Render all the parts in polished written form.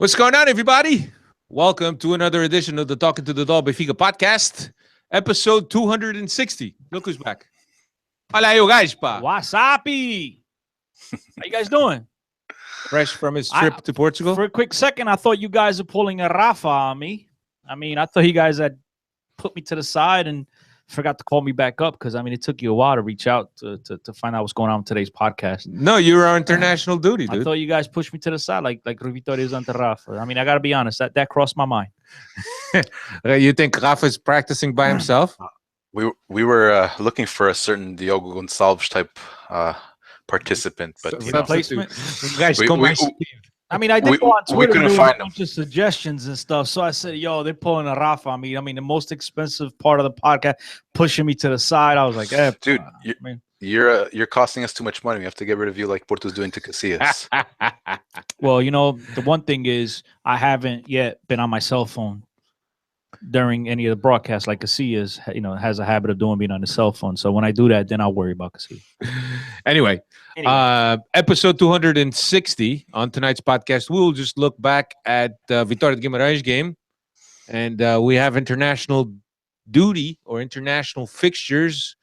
What's going on, everybody? Welcome to another edition of the Talking to the Doll Benfica Podcast, episode 260. Look who's back. Olha aí o guys, pá. Wasabi. How you guys doing? Fresh from his trip to Portugal. For a quick second, I thought you guys were pulling a Rafa on me. I mean, I thought you guys had put me to the side and forgot to call me back up because, I mean, it took you a while to reach out to find out what's going on with today's podcast. No, you were on international duty, dude. I thought you guys pushed me to the side like Vitoria is ante Rafa. I mean, I got to be honest. That crossed my mind. You think Rafa's practicing by himself? We were looking for a certain Diogo Gonçalves type participant, but replacement. Guys, I mean, I did go on Twitter. We couldn't find a bunch of suggestions and stuff. So I said, "Yo, they're pulling a Rafa on me." I mean, the most expensive part of the podcast, pushing me to the side. I was like, "Dude, you're costing us too much money. We have to get rid of you, like Porto's doing to Casillas." Well, you know, the one thing is, I haven't yet been on my cell phone during any of the broadcasts like Casillas, has a habit of doing, being on the cell phone. So when I do that, then I'll worry about Casillas. Anyway, episode 260 on tonight's podcast, we'll just look back at Vitoria de Guimaraes game. And we have international duty or international fixtures,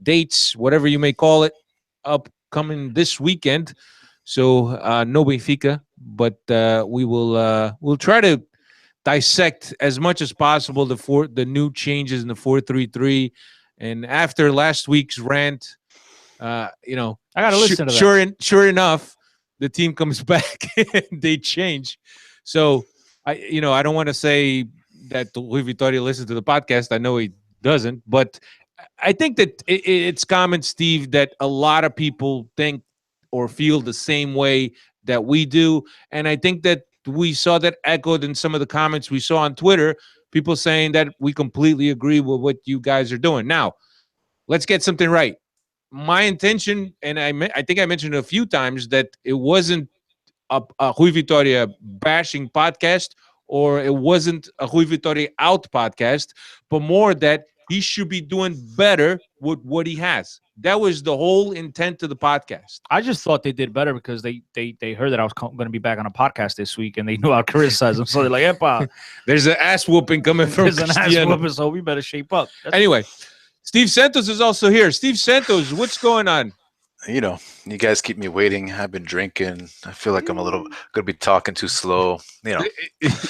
dates, whatever you may call it, upcoming this weekend. So no Benfica, but we'll try to dissect as much as possible the new changes in the 4-3-3. And after last week's rant, I gotta listen to that. Sure enough, the team comes back and they change. So I don't want to say that Rui Vitoria listens to the podcast. I know he doesn't, but I think that it's common, Steve, that a lot of people think or feel the same way that we do. And I think that we saw that echoed in some of the comments we saw on Twitter, people saying that we completely agree with what you guys are doing. Now, let's get something right. My intention, and I think I mentioned it a few times, that it wasn't a Rui Vitoria bashing podcast, or it wasn't a Rui Vitoria out podcast, but more that he should be doing better with what he has. That was the whole intent of the podcast. I just thought they did better because they heard that I was going to be back on a podcast this week, and they knew I'd criticize them. So they're like, "Epa, there's an ass whooping coming from there's an ass whooping, so we better shape up." Anyway, Steve Santos is also here. Steve Santos, what's going on? You guys keep me waiting. I've been drinking. I feel like I'm going to be talking too slow.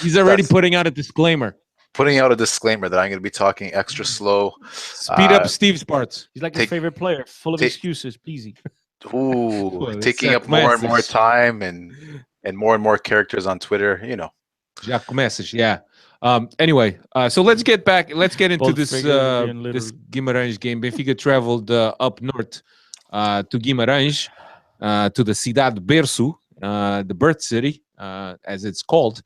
He's already putting out a disclaimer. Putting out a disclaimer that I'm going to be talking extra slow. Speed up Steve's parts. He's like his favorite player, full of excuses, pleasy. Ooh, taking up more and more time and more characters on Twitter. Jacques message, yeah. Anyway, so let's get into this Guimarães game. Benfica traveled up north to Guimarães, to the Cidade Berço, the birth city, as it's called,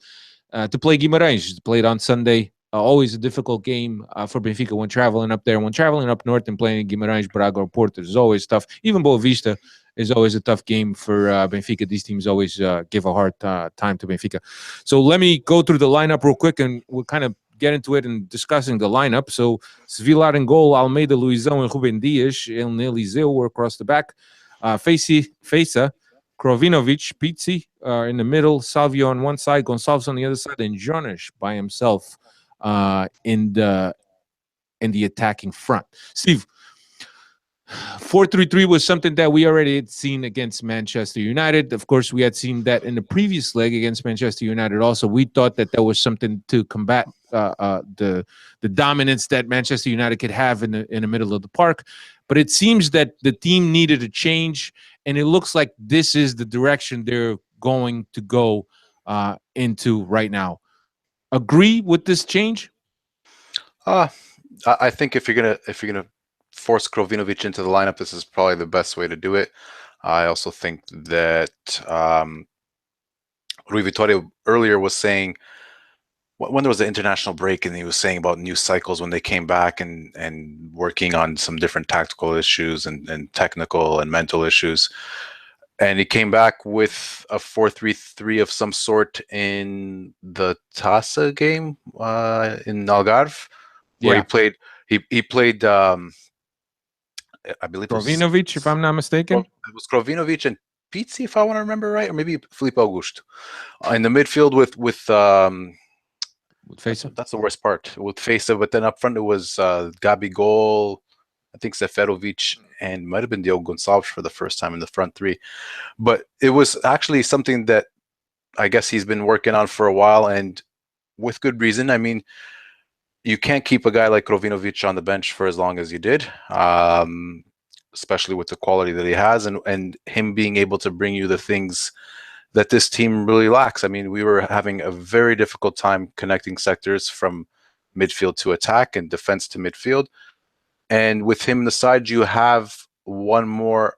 to play Guimarães. Played on Sunday. Always a difficult game for Benfica when traveling up there. When traveling up north and playing Guimarães, Braga, or Porto is always tough. Even Boa Vista is always a tough game for Benfica. These teams always give a hard time to Benfica. So let me go through the lineup real quick, and we'll kind of get into it and discussing the lineup. So Sevillar in goal, Almeida, Luizão, and Ruben Dias, and Eliseu were across the back. Feiça, Krovinovic, Pizzi in the middle, Salvio on one side, Gonçalves on the other side, and Jonas by himself in the attacking front. Steve, 4-3-3 was something that we already had seen against Manchester United. Of course, we had seen that in the previous leg against Manchester United also. We thought that was something to combat the dominance that Manchester United could have in the middle of the park. But it seems that the team needed a change, and it looks like this is the direction they're going to go into right now. Agree with this change? I think if you're gonna force Krovinovic into the lineup, this is probably the best way to do it. I also think that Rui Vitoria earlier was saying, when there was an international break, and he was saying about new cycles when they came back and working on some different tactical issues and technical and mental issues. And he came back with a 4-3-3 of some sort in the Taça game in Algarve, where he played. I believe Krovinovic, if I'm not mistaken. It was Krovinovic and Pizzi, if I want to remember right, or maybe Felipe Augusto. In the midfield with Fesa. That's the worst part with Fesa, but then up front it was Gabigol, I think Seferovic, and might have been Diogo Gonçalves for the first time in the front three. But it was actually something that I guess he's been working on for a while, and with good reason. I mean, you can't keep a guy like Krovinovic on the bench for as long as you did, especially with the quality that he has, and him being able to bring you the things that this team really lacks. I mean, we were having a very difficult time connecting sectors from midfield to attack and defense to midfield. And with him on the side, you have one more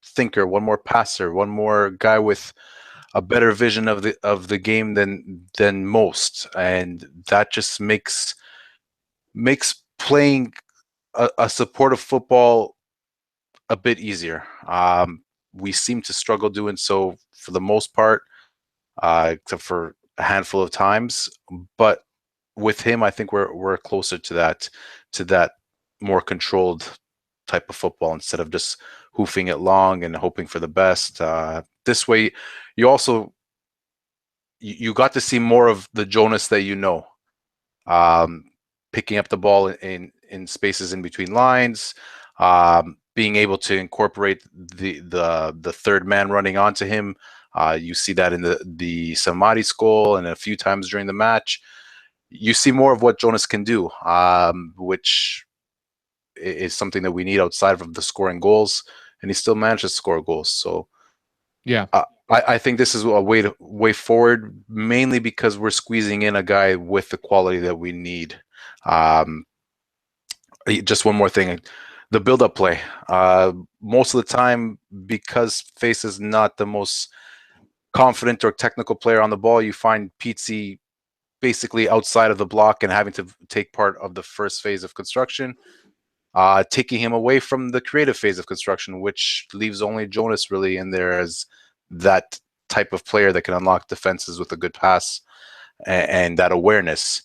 thinker, one more passer, one more guy with a better vision of the game than most, and that just makes playing a supportive football a bit easier. We seem to struggle doing so for the most part, except for a handful of times. But with him, I think we're closer to that more controlled type of football instead of just hoofing it long and hoping for the best. This way, you also you got to see more of the Jonas that you know, picking up the ball in spaces in between lines. Being able to incorporate the third man running onto him. You see that in the Samaris goal and a few times during the match. You see more of what Jonas can do, which is something that we need outside of the scoring goals, and he still manages to score goals. So, yeah, I think this is a way forward, mainly because we're squeezing in a guy with the quality that we need. Just one more thing. The build-up play. Most of the time, because Face is not the most confident or technical player on the ball, you find Pizzi basically outside of the block and having to take part of the first phase of construction, taking him away from the creative phase of construction, which leaves only Jonas really in there as that type of player that can unlock defenses with a good pass and that awareness.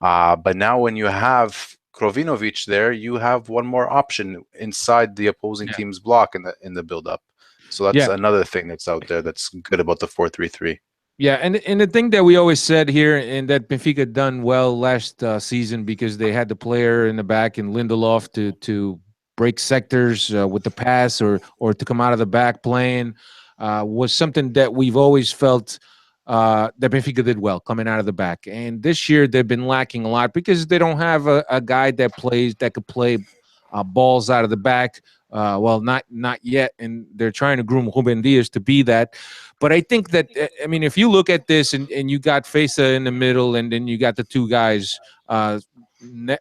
But now when you have Krovinovic there, you have one more option inside the opposing team's block in the build-up. So that's another thing that's out there that's good about the 4-3-3. Yeah, and the thing that we always said here, and that Benfica done well last season because they had the player in the back and Lindelof to break sectors with the pass or to come out of the back playing, was something that we've always felt that Benfica did well coming out of the back. And this year they've been lacking a lot because they don't have a guy that could play balls out of the back. Well, not yet, and they're trying to groom Ruben Dias to be that. But I think that, I mean, if you look at this and you got Fesa in the middle, and then you got the two guys, one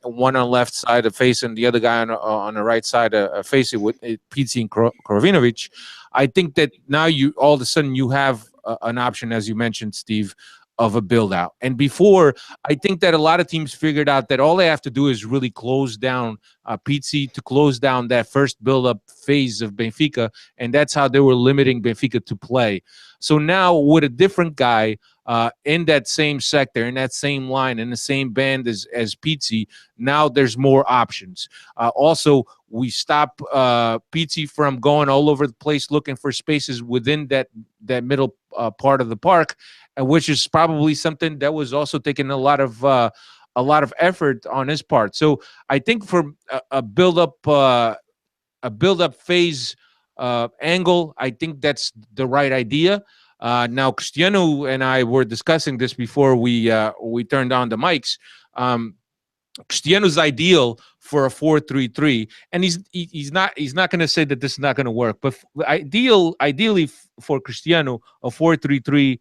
on the left side of Fesa and the other guy on the right side of Fesa with Pizzi and Krovinovic, I think that now you all of a sudden you have an option, as you mentioned, Steve, of a build out. And before, I think that a lot of teams figured out that all they have to do is really close down Pizzi, to close down that first build up phase of Benfica, and that's how they were limiting Benfica to play. So now with a different guy in that same sector, in that same line, in the same band as Pizzi, now there's more options. Also, we stop Pizzi from going all over the place looking for spaces within that middle part of the park, which is probably something that was also taking a lot of effort on his part. So I think for a build-up phase angle, I think that's the right idea. Now, Cristiano and I were discussing this before we turned on the mics. Cristiano's ideal for a 4-3-3, and he's not going to say that this is not going to work. But ideally for Cristiano, a 4-3-3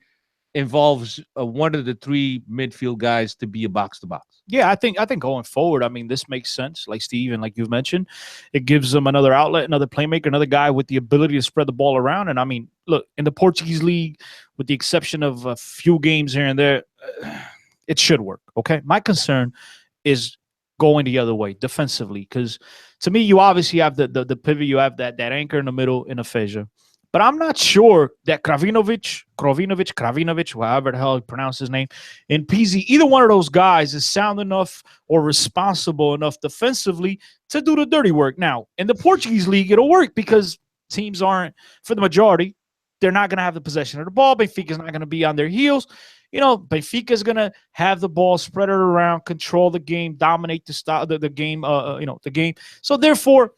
involves one of the three midfield guys to be a box-to-box. Yeah, I think going forward, I mean, this makes sense. Like Steve and like you've mentioned, it gives them another outlet, another playmaker, another guy with the ability to spread the ball around. And I mean, look, in the Portuguese league, with the exception of a few games here and there, it should work. Okay, my concern is going the other way defensively, because to me, you obviously have the pivot, you have that anchor in the middle in Afeja. But I'm not sure that Krovinovic, however the hell you pronounce his name, and Pizzi, either one of those guys is sound enough or responsible enough defensively to do the dirty work. Now, in the Portuguese league, it'll work because teams aren't, for the majority, they're not going to have the possession of the ball. Benfica's not going to be on their heels. Benfica's going to have the ball, spread it around, control the game, dominate the game, the game. So therefore,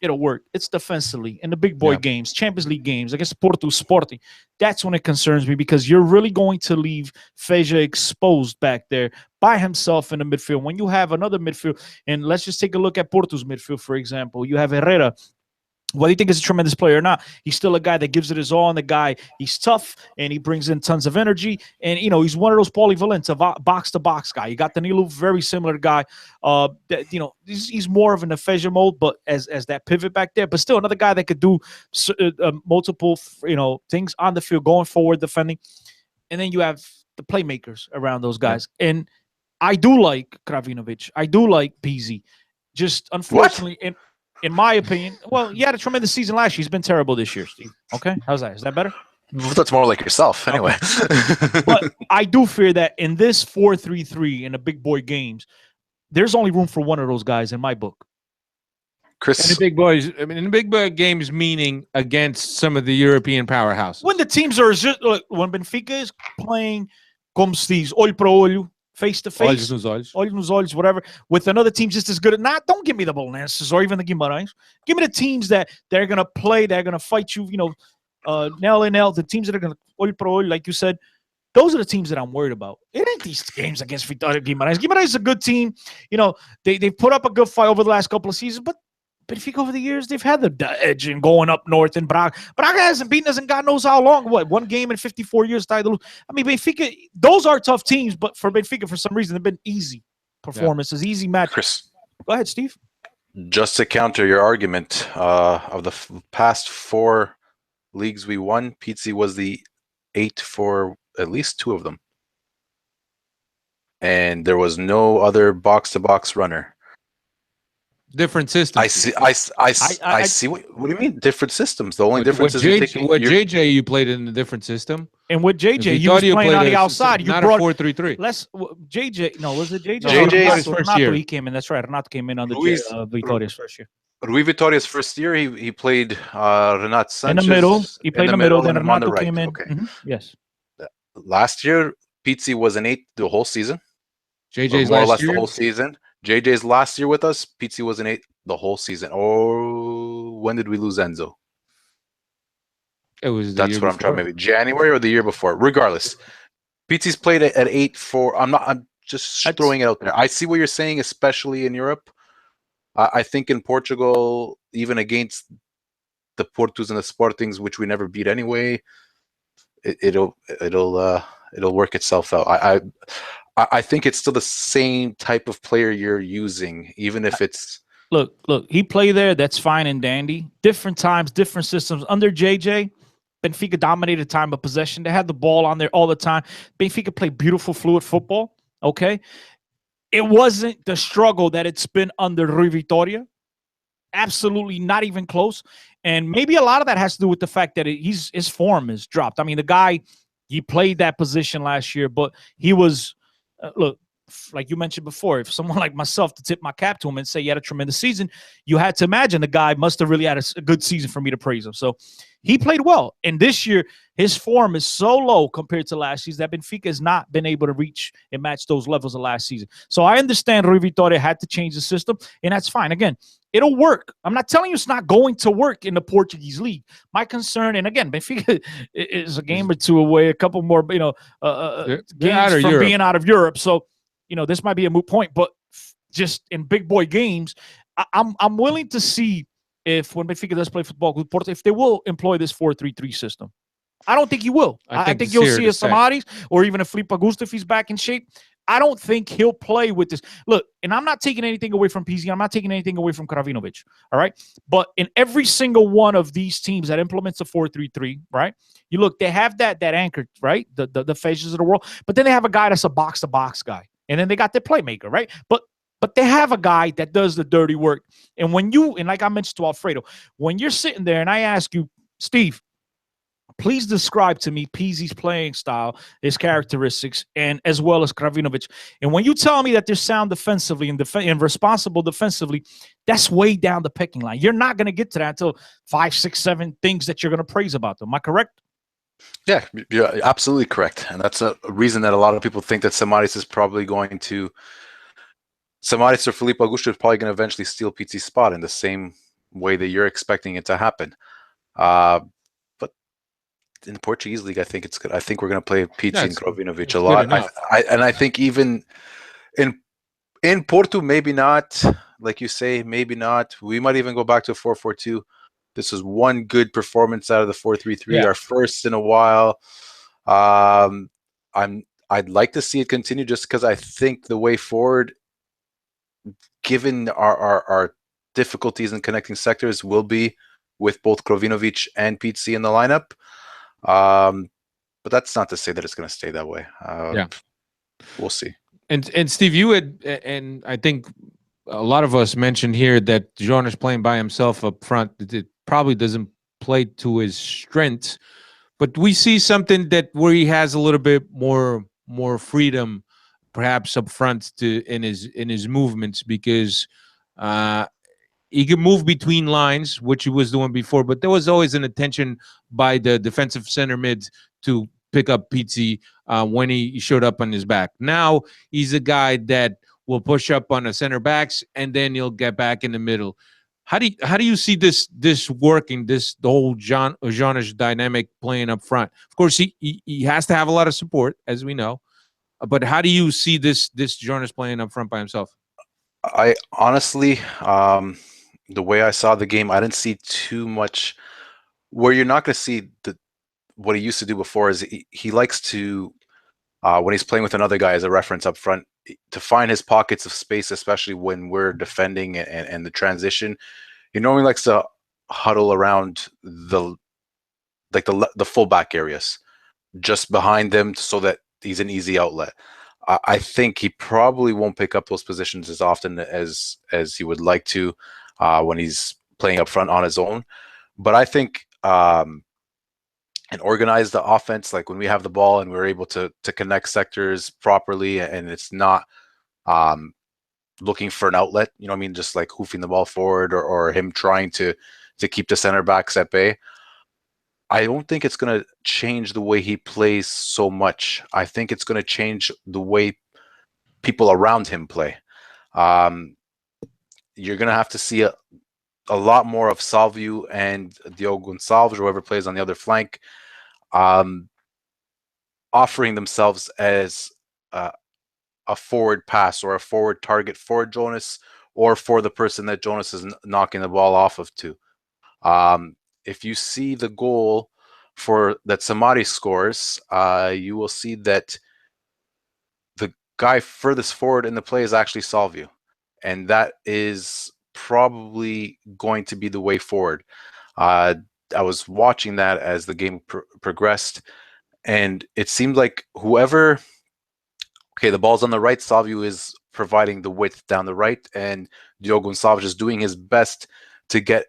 it'll work. It's defensively in the big boy games, Champions League games against Porto Sporting. That's when it concerns me, because you're really going to leave Feja exposed back there by himself in the midfield. When you have another midfield, and let's just take a look at Porto's midfield, for example. You have Herrera. Whether you think he's a tremendous player or not, he's still a guy that gives it his all. And the guy, he's tough and he brings in tons of energy. And, he's one of those polyvalents, a box-to-box guy. You got Danilo, very similar guy. He's more of an Feja mode, but as that pivot back there. But still another guy that could do multiple, things on the field, going forward, defending. And then you have the playmakers around those guys. Yeah. And I do like Kravinovic. I do like Pizzi. Just unfortunately... In my opinion, well, he had a tremendous season last year. He's been terrible this year, Steve. Okay? How's that? Is that better? That's more like yourself, anyway. Okay. But I do fear that in this 4-3-3 in the big boy games, there's only room for one of those guys in my book. Chris, in the big boys, in the big boy games, meaning against some of the European powerhouses. When the teams are just, when Benfica is playing, como se diz, olho para olho, face to face, olhos nos olhos, whatever, with another team just as good at don't give me the Bolonenses or even the Guimarães. Give me the teams that they're going to play, they're going to fight you, nail in nail, the teams that are going to olho para olho, like you said. Those are the teams that I'm worried about. It ain't these games against Vitoria de Guimaraes. Guimarães is a good team. They've put up a good fight over the last couple of seasons, but Benfica over the years, they've had the edge in going up north, and Braga hasn't beaten us in God knows how long. What, one game in 54 years tied to lose? Benfica, those are tough teams, but for Benfica, for some reason, they've been easy performances, easy matches. Chris, go ahead, Steve. Just to counter your argument, of the past 4 leagues we won, Pizzi was the 8 for at least 2 of them. And there was no other box-to-box runner. Different systems. I see. What do you mean? Different systems. The only difference is JJ, you played in a different system. And with JJ, you was playing on the outside. Not a 4-3-3. JJ. No, was it JJ? JJ's first year. He came in. That's right. Renato came in on the Vitoria's first year. Rui Vitoria's first year, he played Renato Sanchez. In the middle. He played in the middle. Then Renato came in. Okay. Mm-hmm. Yes. Last year, Pizzi was an 8 the whole season. JJ's more or last less year? the whole season. JJ's last year with us, Pizzi was an 8 the whole season. Oh, when did we lose Enzo? It was that's what I'm trying. Maybe January or the year before. Regardless, Pizzi's played at 8 for. I'm just throwing it out there. I see what you're saying, especially in Europe. I think in Portugal, even against the Portos and the Sportings, which we never beat anyway, it'll work itself out. I think it's still the same type of player you're using, even if it's... Look, he played there. That's fine and dandy. Different times, different systems. Under JJ, Benfica dominated time of possession. They had the ball on there all the time. Benfica played beautiful, fluid football, okay? It wasn't the struggle that it's been under Rui Vitoria. Absolutely not even close. And maybe a lot of that has to do with the fact that his form is dropped. The guy, he played that position last year, but he was... look, like you mentioned before, if someone like myself to tip my cap to him and say he had a tremendous season, you had to imagine the guy must have really had a good season for me to praise him. So he played well. And this year, his form is so low compared to last season that Benfica has not been able to reach and match those levels of last season. So I understand Rui Vitoria had to change the system, and that's fine. Again, it'll work. I'm not telling you it's not going to work in the Portuguese league. My concern, and again, Benfica is a game or two away, a couple more, games from being out of Europe. So, this might be a moot point, but just in big boy games, I'm willing to see if when Benfica does play football with Porto, if they will employ this 4-3-3 system. I don't think he will. I think you'll see a Samaris or even a Felipe Augusto if he's back in shape. I don't think he'll play with this. Look, and I'm not taking anything away from Pizzi. I'm not taking anything away from Kravinovic, all right? But in every single one of these teams that implements a 4-3-3, right, you look, they have that anchor, right, the Fejas of the world, but then they have a guy that's a box-to-box guy. And then they got their playmaker, right? But they have a guy that does the dirty work. And and like I mentioned to Alfredo, when you're sitting there and I ask you, Steve, please describe to me Pizzi's playing style, his characteristics, and as well as Kravinovic. And when you tell me that they're sound defensively and responsible defensively, that's way down the pecking line. You're not going to get to that until 5, 6, 7 things that you're going to praise about them. Am I correct? Yeah, you're absolutely correct. And that's a reason that a lot of people think that Samaris is probably going to Samaris or Felipe Augusto is probably going to eventually steal Pizzi's spot in the same way that you're expecting it to happen. But in the Portuguese league, I think it's good. I think we're going to play Pizzi and Krovinovic a lot. I think even in Porto, maybe not. Like you say, maybe not. We might even go back to a 4-4-2. This was one good performance out of the 4-3-3, our first in a while. I'd like to see it continue just because I think the way forward, given our difficulties in connecting sectors, will be with both Krovinovic and Pizzi in the lineup. But that's not to say that it's going to stay that way. We'll see. And Steve, you had, and I think a lot of us mentioned here that Jonas playing by himself up front, it probably doesn't play to his strengths, but we see something that where he has a little bit more freedom, perhaps up front in his movements, because he could move between lines, which he was doing before, but there was always an attention by the defensive center mids to pick up Pizzi when he showed up on his back. Now he's a guy that will push up on the center backs and then he'll get back in the middle. How do you see this working? The whole Jonas dynamic playing up front. Of course, he has to have a lot of support, as we know. But how do you see this Jonas playing up front by himself? I honestly, the way I saw the game, I didn't see too much. Where you're not going to see what he used to do before is he likes to, when he's playing with another guy as a reference up front, to find his pockets of space, especially when we're defending and the transition. He normally likes to huddle around the fullback areas, just behind them, so that he's an easy outlet. I think he probably won't pick up those positions as often as he would like to when he's playing up front on his own. But I think and organize the offense, like when we have the ball and we're able to connect sectors properly, and it's not looking for an outlet, you know what I mean, just like hoofing the ball forward or him trying to keep the center backs at bay. I don't think it's going to change the way he plays so much. I think it's going to change the way people around him play. You're going to have to see a lot more of Salvio and Diogo Gonçalves, or whoever plays on the other flank, offering themselves as a forward pass or a forward target for Jonas or for the person that Jonas is knocking the ball off of to. If you see the goal that Samaris scores, you will see that the guy furthest forward in the play is actually Salvio. And that is probably going to be the way forward. I was watching that as the game progressed, and it seemed like the ball's on the right, Salvio is providing the width down the right, and Diogo Gonçalves is doing his best to get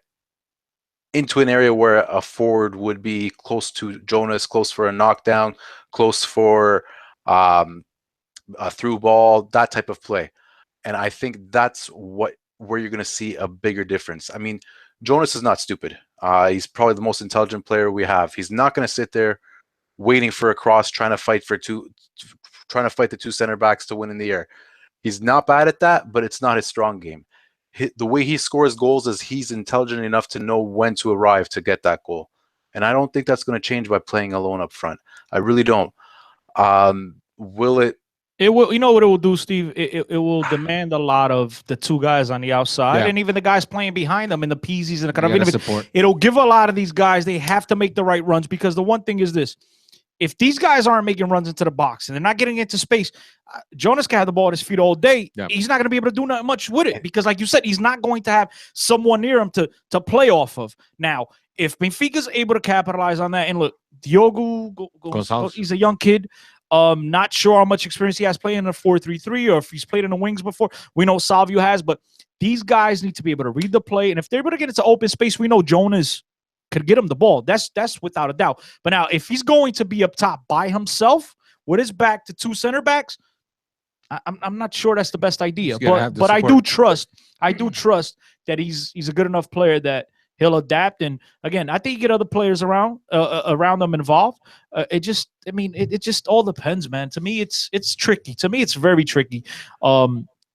into an area where a forward would be close to Jonas, close for a knockdown, close for a through ball, that type of play. And I think that's where you're going to see a bigger difference. I mean, Jonas is not stupid. He's probably the most intelligent player we have. He's not going to sit there waiting for a cross, trying to fight the two center backs to win in the air. He's not bad at that, but it's not his strong game. The way he scores goals is he's intelligent enough to know when to arrive to get that goal. And I don't think that's going to change by playing alone up front. I really don't. Will it? It will. You know what it will do, Steve? It will demand a lot of the two guys on the outside, and even the guys playing behind them, and the Pizzis and the Krovinovic. It'll give a lot of these guys. They have to make the right runs, because the one thing is this: if these guys aren't making runs into the box and they're not getting into space, Jonas can have the ball at his feet all day. Yeah. He's not going to be able to do nothing much with it, because, like you said, he's not going to have someone near him to play off of. Now, if Benfica's able to capitalize on that, and look, Diogo Gonçalves, he's a young kid. Not sure how much experience he has playing in a 4-3-3 or if he's played in the wings before. We know Salvio has, but these guys need to be able to read the play. And if they're able to get into open space, we know Jonas could get him the ball. That's without a doubt. But now, if he's going to be up top by himself with his back to two center backs, I'm not sure that's the best idea. But I do trust that he's a good enough player that he'll adapt. And again, I think you get other players around them involved. It just all depends, man. To me, it's tricky. To me, it's very tricky.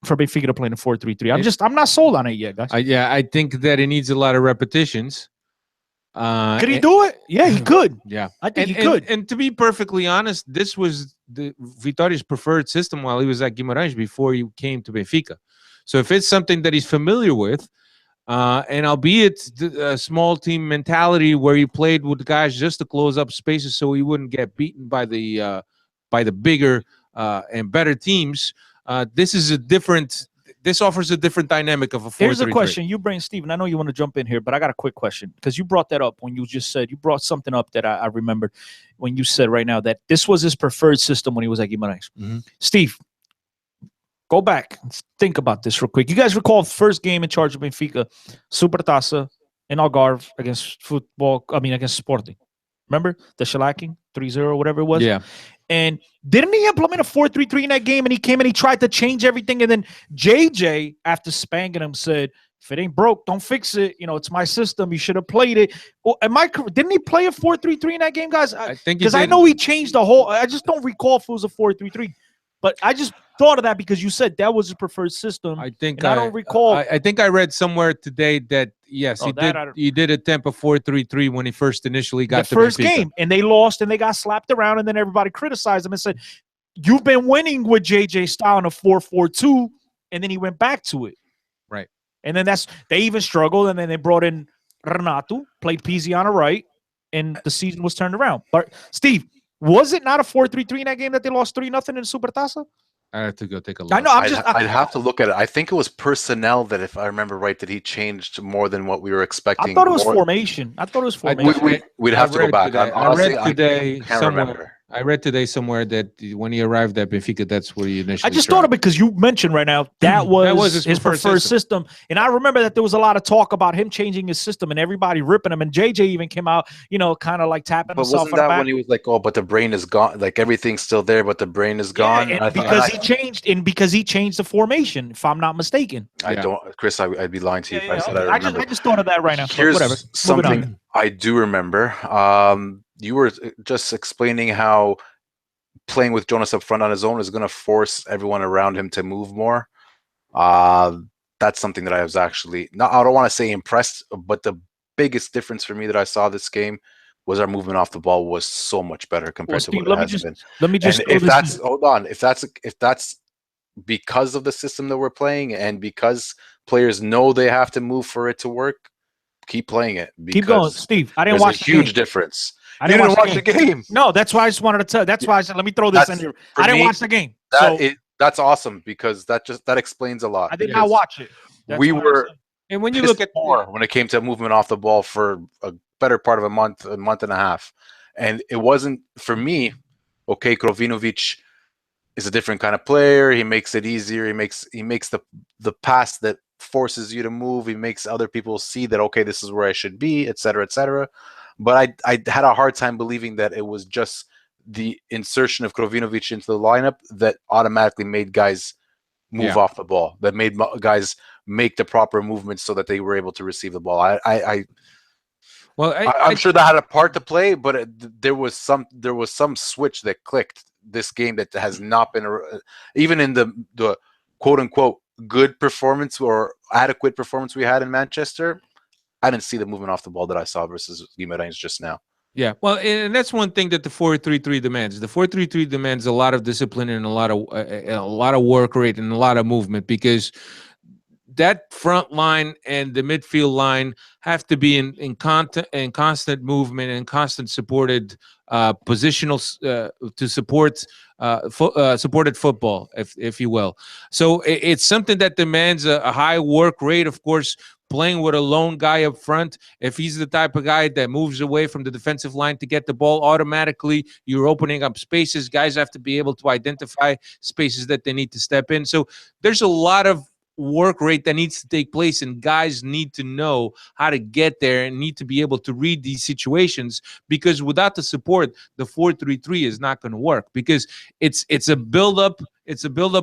For Benfica to play in a 4-3-3. I'm not sold on it yet, guys. I think that it needs a lot of repetitions. Could he do it? Yeah, he could. Yeah, I think he could. And to be perfectly honest, this was the Vitoria's preferred system while he was at Guimarães before he came to Benfica. So if it's something that he's familiar with, and albeit a small team mentality where he played with guys just to close up spaces so he wouldn't get beaten by the bigger and better teams. This offers a different dynamic of a 4-3-3. Here's a question you bring, Steven. I know you want to jump in here, but I got a quick question because you brought that up when you just said, you brought something up that I remembered when you said right now that this was his preferred system when he was at Guimarães. Mm-hmm. Steve, go back and think about this real quick. You guys recall the first game in charge of Benfica, Supertaça in Algarve against Sporting. Remember the shellacking 3-0, whatever it was? Yeah. And didn't he implement a 4-3-3 in that game? And he came and he tried to change everything. And then JJ, after spanking him, said, if it ain't broke, don't fix it. It's my system. You should have played it. Didn't he play a 4-3-3 in that game, guys? I think because I know he changed the whole. I just don't recall if it was a 4-3-3. But I just thought of that because you said that was his preferred system. I think I don't recall. I think I read somewhere today that yes, he did attempt a 4-3-3 when he first initially got the first game, and they lost and they got slapped around, and then everybody criticized him and said, "You've been winning with JJ style in a 4-4-2," and then he went back to it. Right. And then they even struggled, and then they brought in Renato, played Pizzi on the right, and the season was turned around. But Steve, was it not a 4-3-3 in that game that they lost 3-0 in Supertaça? I have to go take a look. I know. I'd have to look at it. I think it was personnel that, if I remember right, that he changed more than what we were expecting. I thought it was formation. We'd have to go back. Honestly, I read today somewhere that when he arrived at Benfica, that's where he initially. I just thought of it because you mentioned right now that was his preferred system. And I remember that there was a lot of talk about him changing his system and everybody ripping him. And JJ even came out, kind of like tapping himself on the back. But wasn't that when he was like, "Oh, but the brain is gone. Like everything's still there, but the brain is gone." Yeah, because he changed the formation, if I'm not mistaken. I don't, Chris. I'd be lying to you if I said I remember. I just thought of that right now. Here's whatever. something I do remember. You were just explaining how playing with Jonas up front on his own is going to force everyone around him to move more. That's something that I was actually I don't want to say impressed, but the biggest difference for me that I saw this game was our movement off the ball was so much better compared to what it has been. Let me just. If that's because of the system that we're playing and because players know they have to move for it to work, keep playing it. Keep going, Steve. I didn't watch. There's a huge difference. I didn't watch the game. No, that's why I just wanted to tell. That's why I said, let me throw this in here. I didn't watch the game. That's awesome because that explains a lot. I did not watch it. And when you look at more when it came to movement off the ball for a better part of a month and a half, and it wasn't for me. Okay, Krovinovic is a different kind of player. He makes it easier. He makes the pass that forces you to move. He makes other people see that, okay, this is where I should be, etc., etc. But I had a hard time believing that it was just the insertion of Krovinovic into the lineup that automatically made guys move off the ball, that made guys make the proper movements so that they were able to receive the ball. I'm sure that had a part to play, but there was some switch that clicked this game that has not been even in the quote unquote good performance or adequate performance we had in Manchester. I didn't see the movement off the ball that I saw versus Guimarães just now. Yeah, well, and that's one thing that the 4-3-3 demands. The 4-3-3 demands a lot of discipline and a lot of work rate and a lot of movement because that front line and the midfield line have to be in constant movement and constant supported positional to support supported football, if you will. So it's something that demands a high work rate, of course. Playing with a lone guy up front, if he's the type of guy that moves away from the defensive line to get the ball, automatically you're opening up spaces. Guys have to be able to identify spaces that they need to step in. So there's a lot of work rate that needs to take place, and guys need to know how to get there and need to be able to read these situations, because without the support, the 4-3-3 is not going to work, because it's a build-up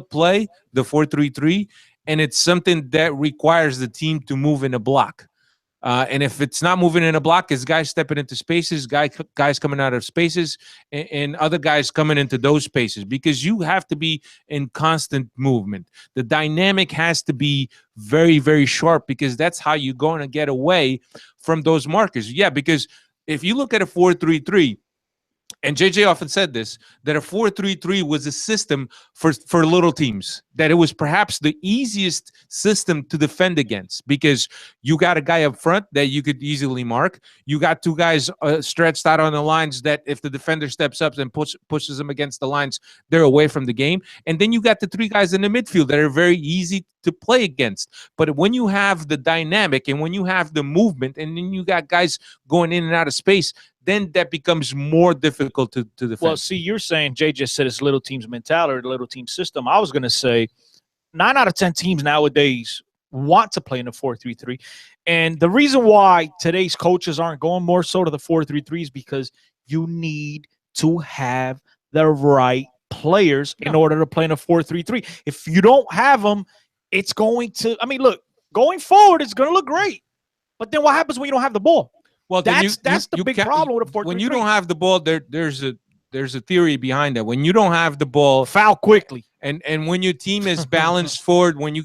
play, the 4-3-3, and it's something that requires the team to move in a block. And if it's not moving in a block, it's guys stepping into spaces, guys coming out of spaces, and other guys coming into those spaces, because you have to be in constant movement. The dynamic has to be very, very sharp, because that's how you're going to get away from those markers. Yeah, because if you look at a 4-3-3, and JJ often said this, that a 4-3-3 was a system for little teams, that it was perhaps the easiest system to defend against, because you got a guy up front that you could easily mark. You got two guys stretched out on the lines that if the defender steps up and pushes them against the lines, they're away from the game. And then you got the three guys in the midfield that are very easy to play against. But when you have the dynamic and when you have the movement, and then you got guys going in and out of space, then that becomes more difficult to defend. Well, see, you're saying, Jay just said it's little teams mentality or the little team system. I was going to say 9 out of 10 teams nowadays want to play in a 4-3-3. And the reason why today's coaches aren't going more so to the 4-3-3 is because you need to have the right players in order to play in a 4-3-3. If you don't have them, it's going to – I mean, look, going forward, it's going to look great. But then what happens when you don't have the ball? Well, that's the big problem with a 4-3-3. When you don't have the ball, there's a theory behind that. When you don't have the ball, foul quickly, and when your team is balanced forward, when you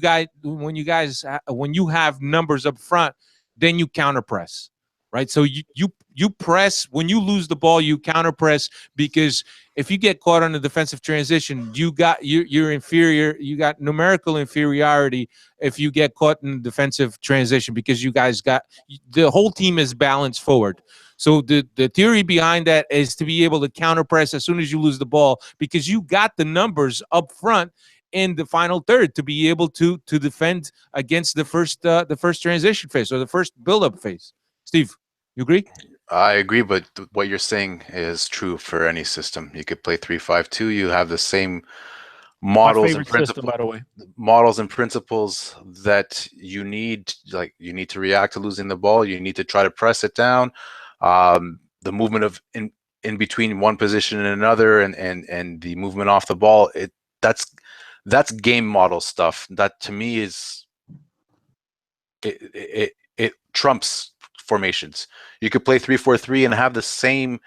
have numbers up front, then you counter press, right? So you press when you lose the ball, you counter press, because if you get caught on the defensive transition, you're inferior. You got numerical inferiority if you get caught in the defensive transition, because you guys got the whole team is balanced forward. So the theory behind that is to be able to counter press as soon as you lose the ball, because you got the numbers up front in the final third to be able to defend against the first transition phase or the first build-up phase. Steve, you agree? I agree, but what you're saying is true for any system. You could play 3-5-2. You have the same models and principles, by the way. Models and principles that you need. Like, you need to react to losing the ball. You need to try to press it down. The movement of in between one position and another, and the movement off the ball. That's game model stuff. That to me is it trumps formations. You could play 3-4-3 and have the same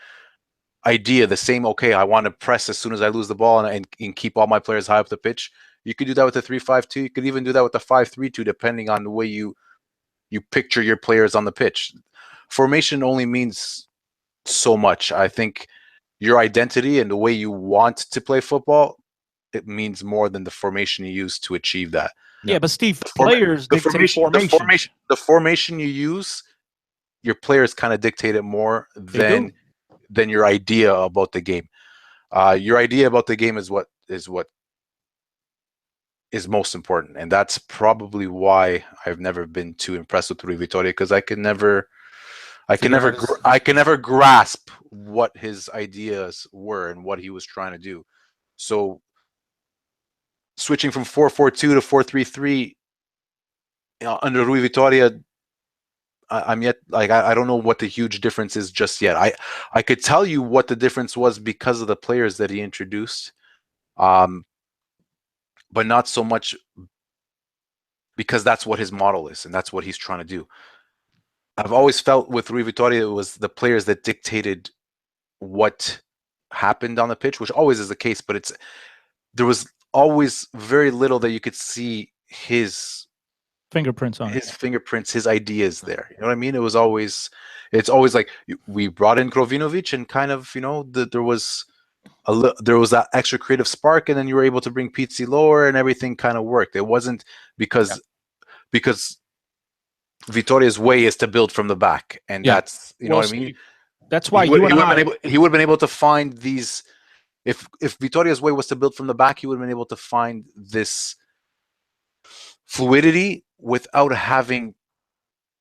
idea, the same, okay, I want to press as soon as I lose the ball and keep all my players high up the pitch. You could do that with the 3-5-2. You could even do that with the 5-3-2, depending on the way you picture your players on the pitch. Formation only means so much. I think your identity and the way you want to play football, it means more than the formation you use to achieve that. Yeah, but Steve, players dictate formation. The formation you use, your players kind of dictate it more than your idea about the game. Your idea about the game is what is most important, and that's probably why I've never been too impressed with Rui Vitoria, because I can never grasp what his ideas were and what he was trying to do. So switching from 4-4-2 to 4-3-3 under Rui Vitoria, I don't know what the huge difference is just yet. I could tell you what the difference was because of the players that he introduced, but not so much because that's what his model is and that's what he's trying to do. I've always felt with Rui Vitoria, it was the players that dictated what happened on the pitch, which always is the case, but there was always very little that you could see his fingerprints on his fingerprints, his ideas there. You know what I mean? It's always like we brought in Krovinovic and kind of, there was that extra creative spark, and then you were able to bring Pizzi lower and everything kind of worked. It wasn't because Vitoria's way is to build from the back, and that's what I mean. That's why he would have been able to find these. If Vitoria's way was to build from the back, he would have been able to find this fluidity without having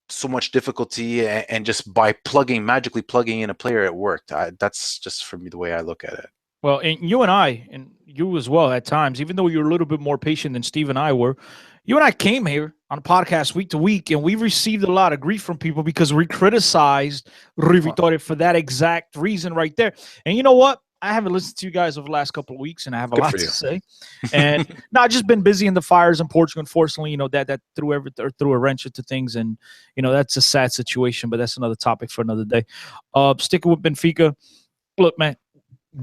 so much difficulty, and just by magically plugging in a player, it worked. That's just for me the way I look at it. Well, and you and I, and you as well at times, even though you're a little bit more patient than Steve and I were, you and I came here on a podcast week to week, and we received a lot of grief from people because we criticized Rui Vitoria for that exact reason right there. And you know what? I haven't listened to you guys over the last couple of weeks, and I have a lot to say. And no, I've just been busy in the fires in Portugal. Unfortunately, that threw a wrench into things, and that's a sad situation. But that's another topic for another day. Sticking with Benfica, look, man,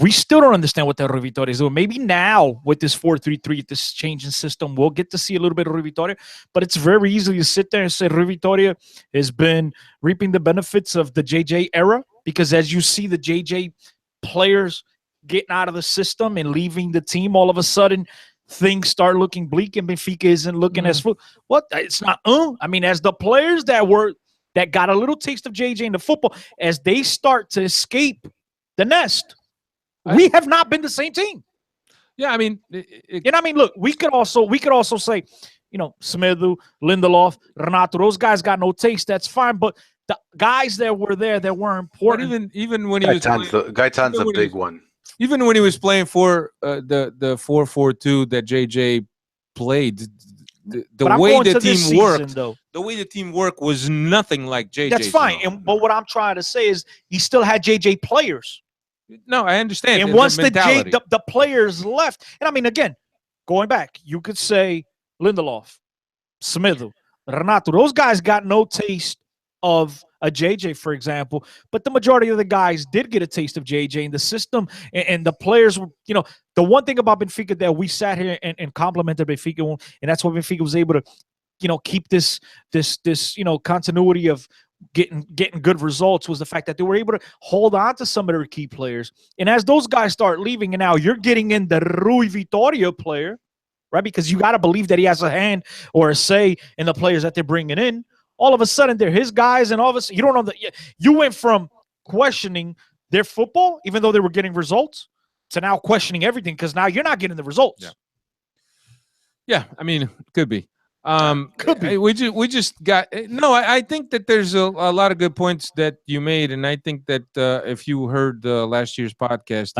we still don't understand what the Rui Vitoria is doing. Maybe now with this 4-3-3, this changing system, we'll get to see a little bit of Rui Vitoria. But it's very easy to sit there and say Rui Vitoria has been reaping the benefits of the JJ era, because as you see the JJ players getting out of the system and leaving the team, all of a sudden things start looking bleak, and Benfica isn't looking as full. What? It's not. I mean, as the players that got a little taste of JJ in the football, as they start to escape the nest, we have not been the same team. Yeah, I mean, look, we could also say, Semedo, Lindelof, Renato, those guys got no taste. That's fine, but the guys that were there that were important. Even when he was Gaitan's a big one. Even when he was playing for the 4-4-2 that JJ played, the way the team worked was nothing like JJ. That's fine, but what I'm trying to say is he still had JJ players. No, I understand. And once the players left, and I mean, again, going back, you could say Lindelof, Semedo, Renato, those guys got no taste of a JJ, for example, but the majority of the guys did get a taste of JJ in the system, and the players were, the one thing about Benfica that we sat here and complimented Benfica, and that's why Benfica was able to, keep this continuity of getting good results, was the fact that they were able to hold on to some of their key players. And as those guys start leaving, and now you're getting in the Rui Vitoria player, right? Because you got to believe that he has a hand or a say in the players that they're bringing in. All of a sudden, they're his guys, and all of a sudden, you don't know that you went from questioning their football, even though they were getting results, to now questioning everything because now you're not getting the results. Yeah, I mean, could be. Could be. We just got no. I think that there's a lot of good points that you made, and I think that if you heard last year's podcast,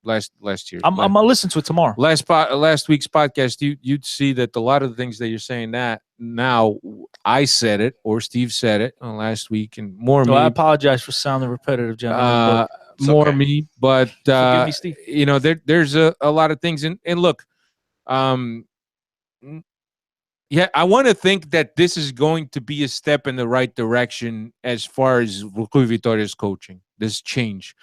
last year, I'm gonna listen to it tomorrow. Last week's podcast, you'd see that a lot of the things that you're saying that now I said it or Steve said it last week, and more. So me. I apologize for sounding repetitive, gentlemen. More okay. Me, but forgive me, Steve. There's a lot of things, and look, yeah, I want to think that this is going to be a step in the right direction as far as Rui Vitoria's coaching, this change.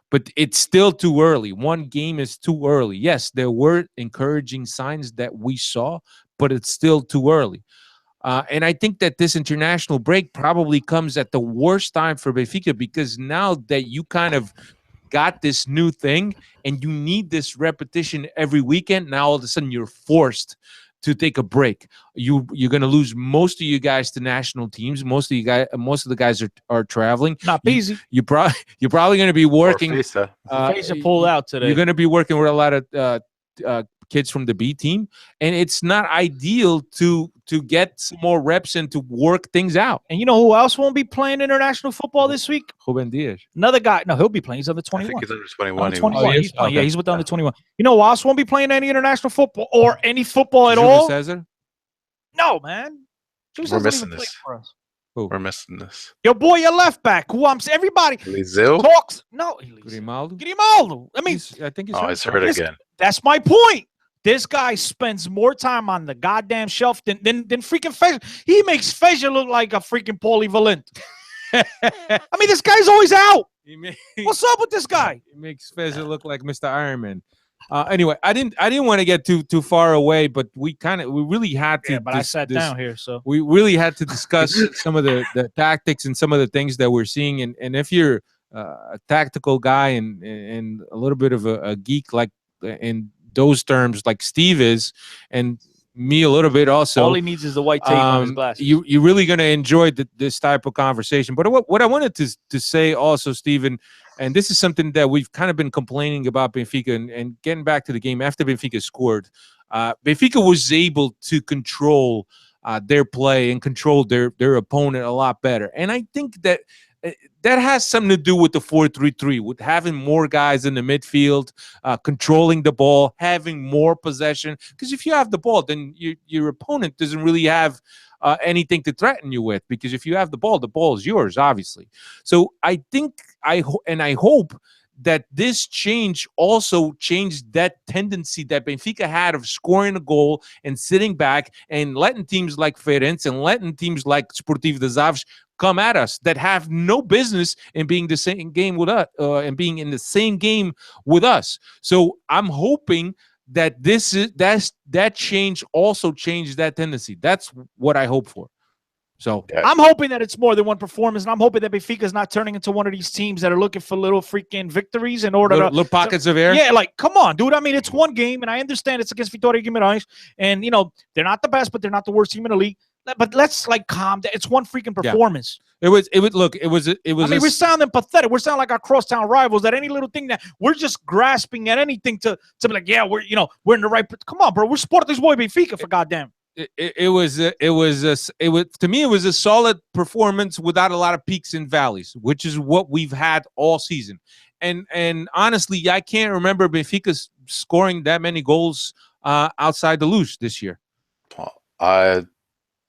But it's still too early. One game is too early. Yes, there were encouraging signs that we saw, but it's still too early. And I think that this international break probably comes at the worst time for Benfica, because now that you kind of got this new thing and you need this repetition every weekend, now all of a sudden you're forced to take a break. You're going to lose most of you guys to national teams. Most of the guys are traveling. Not easy. You're probably going to be working. Fesa pulled out today. You're going to be working with a lot of kids from the B team, and it's not ideal to get some more reps and to work things out. And you know who else won't be playing international football this week? Ruben Dias. Another guy. No, he'll be playing. He's under 21. I think he's under 21. 21. He's playing. Yeah, he's with the under 21. You know who else won't be playing any international football or any football at all? Cesar? No, man. We're missing this. We're missing this. Your boy, your left back. Who everybody talks. No, Grimaldo. I mean, I think he's hurt again. That's my point. This guy spends more time on the goddamn shelf than freaking Feja. He makes Feja look like a freaking polyvalent. I mean, this guy's always out. What's up with this guy? He makes Feja look like Mr. Iron Man. Anyway, I didn't want to get too far away, but we really had to. Yeah, but I sat down here, so we really had to discuss some of the tactics and some of the things that we're seeing. And if you're a tactical guy and a little bit of a geek like in those terms like Steve is, and me a little bit also, all he needs is the white tape on his glasses. You're really going to enjoy this type of conversation. But what I wanted to say also, Steven, and this is something that we've kind of been complaining about Benfica, and getting back to the game after Benfica scored, Benfica was able to control their play and control their opponent a lot better. And I think that has something to do with the 4-3-3, with having more guys in the midfield, controlling the ball, having more possession. Because if you have the ball, then your opponent doesn't really have anything to threaten you with. Because if you have the ball is yours, obviously. So I think I hope that this change also changed that tendency that Benfica had of scoring a goal and sitting back and letting teams like Feirense and letting teams like Sportivo das Aves come at us that have no business in being the same game with us and being in the same game with us. So I'm hoping that that change also changed that tendency. That's what I hope for. So I'm hoping that it's more than one performance, and I'm hoping that Benfica is not turning into one of these teams that are looking for little freaking victories in order little pockets of air. Yeah, like, come on, dude. I mean, it's one game, and I understand it's against Vitoria de Guimaraes, and, you know, they're not the best, but they're not the worst team in the league. But let's, like, calm down. It's one freaking performance. Yeah. It was. I mean, we're sounding pathetic. We're sounding like our crosstown rivals. That any little thing that we're just grasping at anything to be like, yeah, we're in the right. Come on, bro. We're Sporting Boy Benfica for goddamn. It was to me, it was a solid performance without a lot of peaks and valleys, which is what we've had all season. And honestly, I can't remember Benfica scoring that many goals outside the Luz this year. I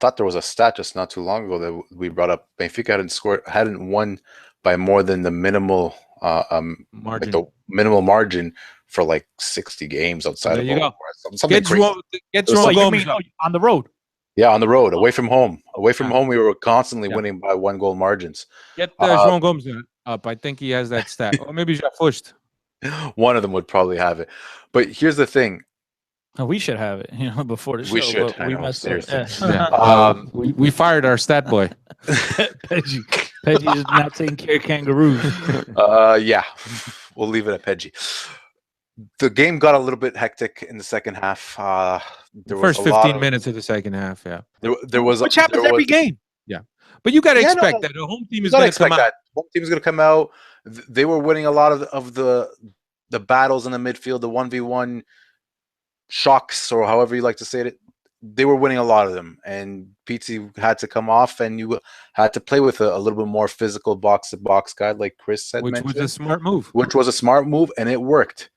thought there was a stat just not too long ago that we brought up. Benfica hadn't won by more than the minimal margin. Like the minimal margin for like 60 games outside of home. Something crazy. On the road. Yeah, on the road, away from home. Away from home, we were constantly winning by 1-goal margins. Get João Gomes up. I think he has that stat. Or maybe Já Foste. One of them would probably have it. But here's the thing. Oh, we should have it, before the show. We should. We messed seriously. Yeah. We fired our stat boy. Peggy is not taking care of kangaroos. Yeah, we'll leave it at Peggy. The game got a little bit hectic in the second half. The first 15 minutes of the second half, yeah. Which happens every game. Yeah. But you got to expect that. The home team is going to come out. Home team is going to come out. They were winning a lot of the battles in the midfield, the 1v1 shocks, or however you like to say it. They were winning a lot of them. And PT had to come off, and you had to play with a little bit more physical box-to-box guy, like Chris said. Which was a smart move. And it worked.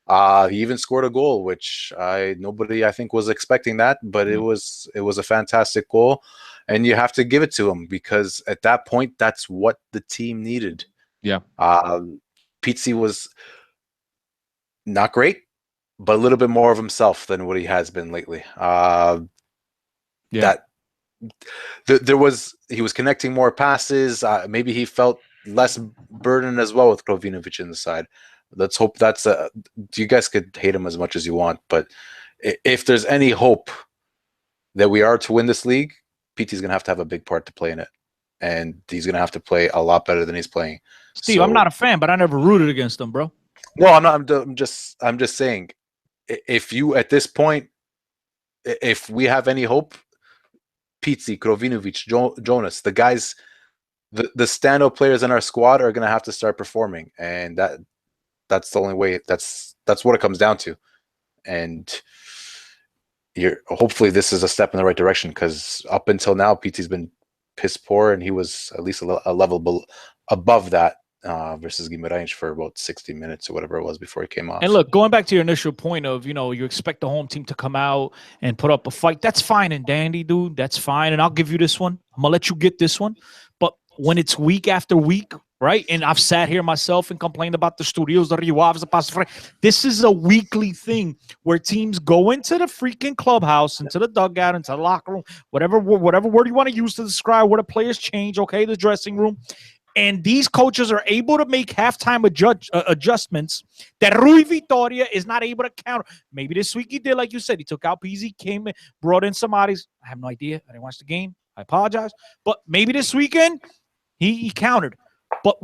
He even scored a goal, which nobody I think was expecting that, but it was a fantastic goal, and you have to give it to him because at that point that's what the team needed. Yeah. Pizzi was not great, but a little bit more of himself than what he has been lately. He was connecting more passes. Maybe he felt less burden as well with Krovinovic in the side. Let's hope you guys could hate him as much as you want, but if there's any hope that we are to win this league, PT's going to have a big part to play in it, and he's going to have to play a lot better than he's playing. Steve, I'm not a fan, but I never rooted against him, bro. No, I'm not. I'm just saying, if you at this point, if we have any hope, Pizzi, Krovinovic, Jonas, the guys, the standout players in our squad are going to have to start performing, and that's the only way. That's what it comes down to. And hopefully this is a step in the right direction, because up until now, PT's been piss poor, and he was at least a level above that versus Guimaraes for about 60 minutes or whatever it was before he came off. And look, going back to your initial point of, you expect the home team to come out and put up a fight. That's fine and dandy, dude. That's fine. And I'll give you this one. I'm going to let you get this one. But when it's week after week, right? And I've sat here myself and complained about the studios, the Rio Aves, the Passo. This is a weekly thing where teams go into the freaking clubhouse, into the dugout, into the locker room, whatever word you want to use to describe where the players change, okay, the dressing room. And these coaches are able to make halftime adjustments that Rui Vitoria is not able to counter. Maybe this week he did, like you said. He took out PZ, came in, brought in somebody's. I have no idea. I didn't watch the game. I apologize. But maybe this weekend he countered. But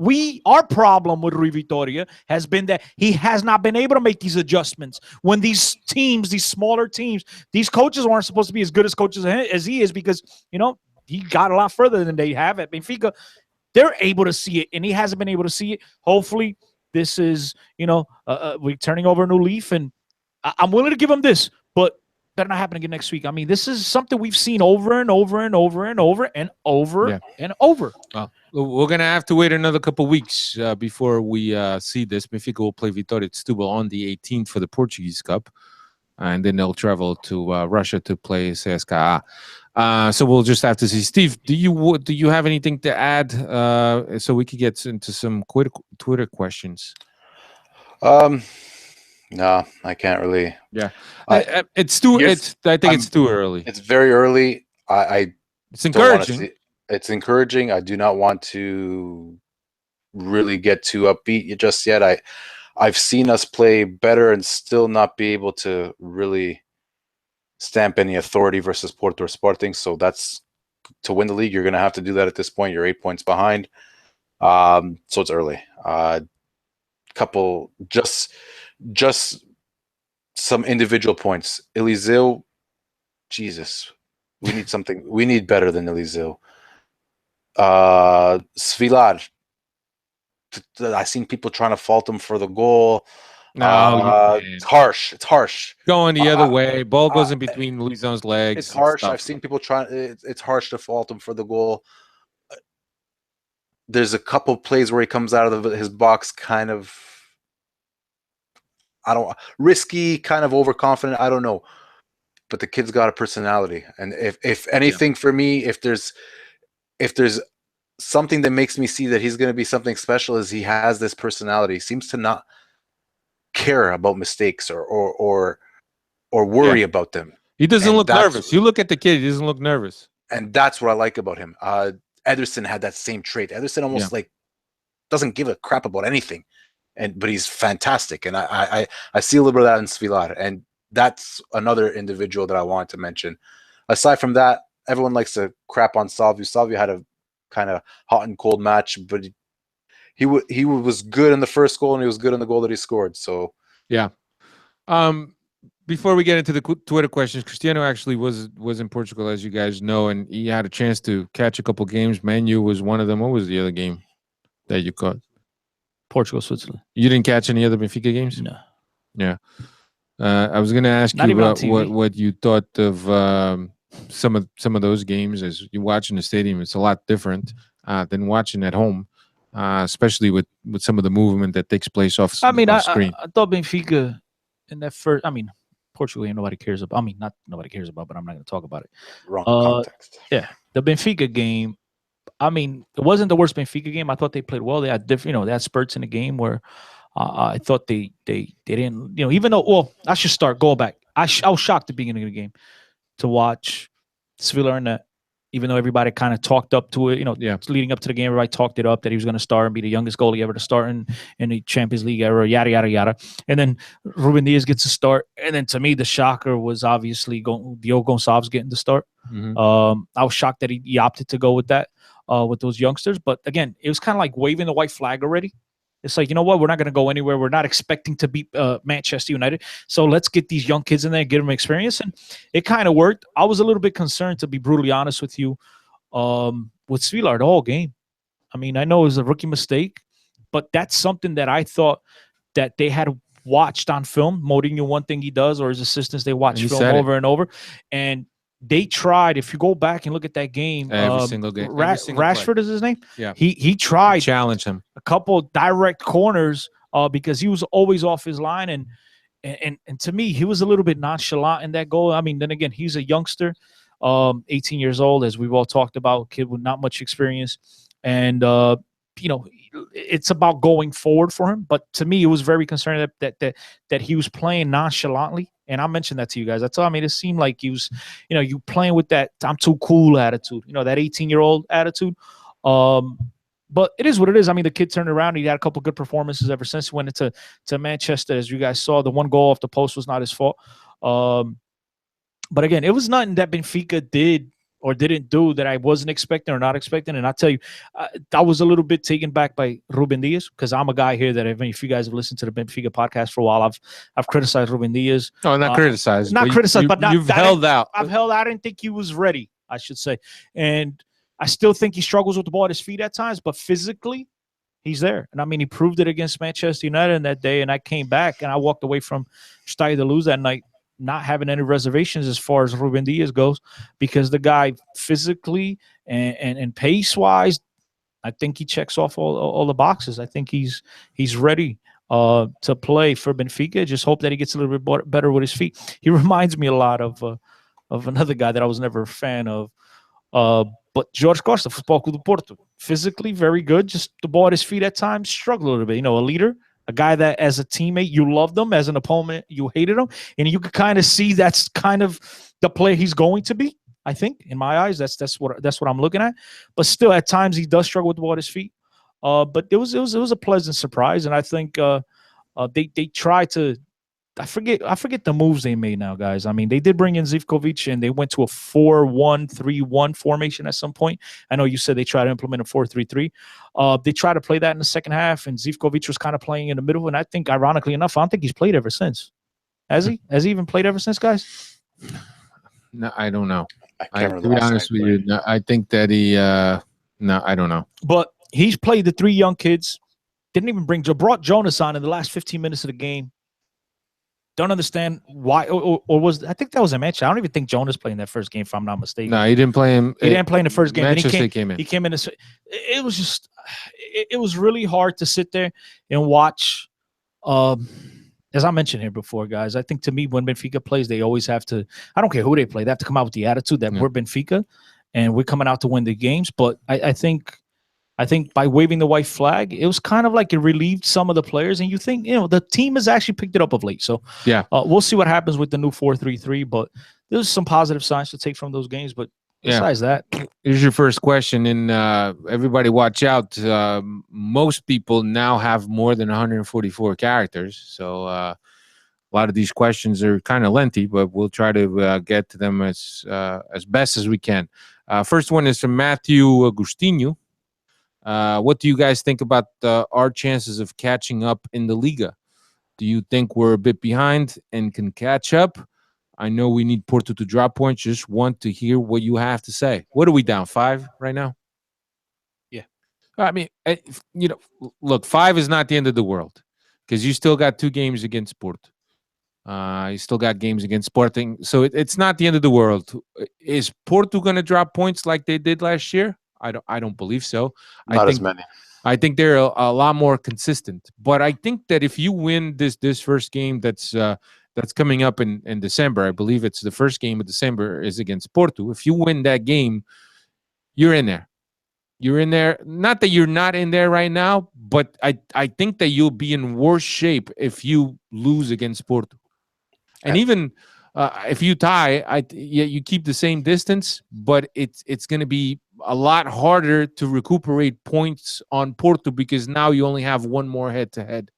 our problem with Rui Vitoria has been that he has not been able to make these adjustments. When these teams, these smaller teams, these coaches aren't supposed to be as good as coaches as he is, because, he got a lot further than they have at Benfica. They're able to see it, and he hasn't been able to see it. Hopefully, this is, we're turning over a new leaf, and I'm willing to give him this, but better not happen again next week. I mean, this is something we've seen over and over and over and over and over and over. We're going to have to wait another couple of weeks before we see this. Benfica will play Vitoria de Setúbal on the 18th for the Portuguese Cup, and then they'll travel to Russia to play CSKA. So we'll just have to see. Steve, do you have anything to add so we could get into some Twitter questions? No, I can't really. Yeah, it's too. I think it's too early. It's very early. I it's encouraging. Don't want to see, it's encouraging. I do not want to really get too upbeat just yet. I've seen us play better and still not be able to really stamp any authority versus Porto or Sporting. So that's to win the league. You're going to have to do that at this point. You're 8 points behind. So it's early. Couple just some individual points. Eliseu, Jesus, we need something. We need better than Eliseu. Svilar, I seen people trying to fault him for the goal. No, it's harsh. It's harsh. Going the other way, ball goes in between Luison's legs. It's harsh. I've seen people trying. It's harsh to fault him for the goal. There's a couple plays where he comes out of his box, kind of. Risky, kind of overconfident. I don't know, but the kid's got a personality, and if anything for me, if there's something that makes me see that he's going to be something special, is he has this personality. He seems to not care about mistakes or worry about them. He doesn't look nervous. You look at the kid; he doesn't look nervous, and that's what I like about him. Ederson had that same trait. Ederson almost like doesn't give a crap about anything. But he's fantastic, and I see a little bit of that in Svilar, and that's another individual that I wanted to mention. Aside from that, everyone likes to crap on Salvio. Salvio had a kind of hot and cold match, but he was good in the first goal, and he was good in the goal that he scored. So yeah. Before we get into the Twitter questions, Cristiano actually was in Portugal, as you guys know, and he had a chance to catch a couple games. Man U was one of them. What was the other game that you caught? Portugal, Switzerland. You didn't catch any other Benfica games? No. Yeah. I was going to ask you what you thought of some of those games. As you watch in the stadium, it's a lot different than watching at home, especially with some of the movement that takes place off screen. I thought Benfica in that first. Portugal, nobody cares about. Not nobody cares about, but I'm not going to talk about it. Wrong context. Yeah, the Benfica game. It wasn't the worst Benfica game. I thought they played well. They had different, they had spurts in the game where I thought they didn't, even though. Well, I should go back. I was shocked at the beginning of the game to watch Svilar in that, even though everybody kind of talked up to it. Leading up to the game, everybody talked it up that he was going to start and be the youngest goalie ever to start in the Champions League era, yada yada yada. And then Ruben Dias gets a start, and then to me the shocker was obviously Diogo Gonçalves getting the start. Mm-hmm. I was shocked that he opted to go with that. With those youngsters, but again, it was kind of like waving the white flag already. It's like, you know what, we're not going to go anywhere. We're not expecting to beat Manchester United, so let's get these young kids in there, get them experience, and it kind of worked. I was a little bit concerned, to be brutally honest with you, with Svilar the whole game. I know it was a rookie mistake, but that's something that I thought that they had watched on film. Mourinho, one thing he does, or his assistants, they watch film over and over, and they tried. If you go back and look at that game, every single game, Rashford is his name. Yeah, he tried to challenge him a couple direct corners because he was always off his line, and to me he was a little bit nonchalant in that goal. Then again, he's a youngster, 18 years old, as we've all talked about, kid with not much experience, and it's about going forward for him. But to me, it was very concerning that he was playing nonchalantly. And I mentioned that to you guys. That's all. It seemed like he was, you playing with that "I'm too cool" attitude, that 18-year-old attitude. But it is what it is. The kid turned around. He had a couple good performances ever since he went into Manchester. As you guys saw, the one goal off the post was not his fault. But again, it was nothing that Benfica did or didn't do that I wasn't expecting or not expecting. And I tell you, I was a little bit taken back by Ruben Dias, because I'm a guy here that if you guys have listened to the Benfica podcast for a while, I've criticized Ruben Dias. No, not criticized. Not criticized, but you've held out. I've held out. I didn't think he was ready, I should say. And I still think he struggles with the ball at his feet at times, but physically, he's there. And he proved it against Manchester United in that day. And I came back and I walked away from Stade de Luz that night not having any reservations as far as Ruben Dias goes, because the guy physically and pace-wise, I think he checks off all the boxes. I think he's ready to play for Benfica. Just hope that he gets a little bit better with his feet. He reminds me a lot of another guy that I was never a fan of, but Jorge Costa, Futebol Clube do Porto. Physically very good, just the ball at his feet at times struggle a little bit. A leader, a guy that as a teammate you loved him, as an opponent you hated him, and you could kind of see that's kind of the player he's going to be. I think, in my eyes, that's what I'm looking at. But still, at times he does struggle with the ball at his feet. But it was a pleasant surprise, and I think they tried to. I forget the moves they made now, guys. I mean, they did bring in Zivkovic, and they went to a 4-1-3-1 formation at some point. I know you said they tried to implement a 4-3-3. They tried to play that in the second half, and Zivkovic was kind of playing in the middle. And I think, ironically enough, I don't think he's played ever since. Has he? Has he even played ever since, guys? No, I don't know. To be honest with you, no, I think that he. No, I don't know. But he's played the 3 young kids. Didn't even brought Jonas on in the last 15 minutes of the game. Don't understand why, or was I think that was a match. I don't even think Jonas played in that first game, if I'm not mistaken. No, he didn't play him. He didn't play in the first game. Manchester came in. He came in. It was just, it was really hard to sit there and watch. As I mentioned here before, guys, I think to me when Benfica plays, they always have to. I don't care who they play. They have to come out with the attitude that we're Benfica, and we're coming out to win the games. But I think by waving the white flag, it was kind of like it relieved some of the players. And you think, the team has actually picked it up of late. So yeah, we'll see what happens with the new 4-3-3. But there's some positive signs to take from those games. But besides that, here's your first question. And everybody watch out. Most people now have more than 144 characters. So a lot of these questions are kind of lengthy, but we'll try to get to them as best as we can. First one is from Matthew Agustino. What do you guys think about our chances of catching up in the Liga? Do you think we're a bit behind and can catch up? I know we need Porto to drop points. Just want to hear what you have to say. What are we down? 5 right now? Yeah. I mean, look, 5 is not the end of the world because you still got 2 games against Porto. You still got games against Sporting. So it's not the end of the world. Is Porto going to drop points like they did last year? I don't believe so. Not as many. I think they're a lot more consistent. But I think that if you win this first game that's coming up in December, I believe it's the first game of December is against Porto. If you win that game, you're in there. You're in there. Not that you're not in there right now, but I think that you'll be in worse shape if you lose against Porto. And even if you tie, you keep the same distance, but it's going to be a lot harder to recuperate points on Porto because now you only have 1 more head-to-head.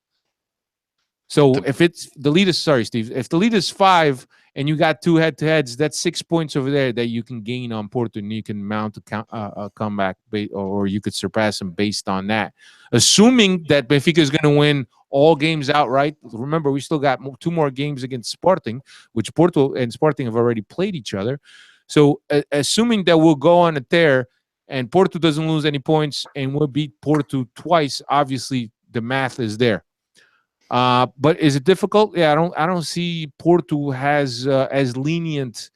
So if it's the lead is Steve. If the lead is 5 and you got 2 head-to-heads, that's 6 points over there that you can gain on Porto, and you can mount a comeback, or you could surpass them based on that. Assuming that Benfica is going to win all games outright. Remember, we still got 2 more games against Sporting, which Porto and Sporting have already played each other. So assuming that we'll go on a tear and Porto doesn't lose any points and we'll beat Porto twice, obviously the math is there. But is it difficult? Yeah, I don't see Porto as lenient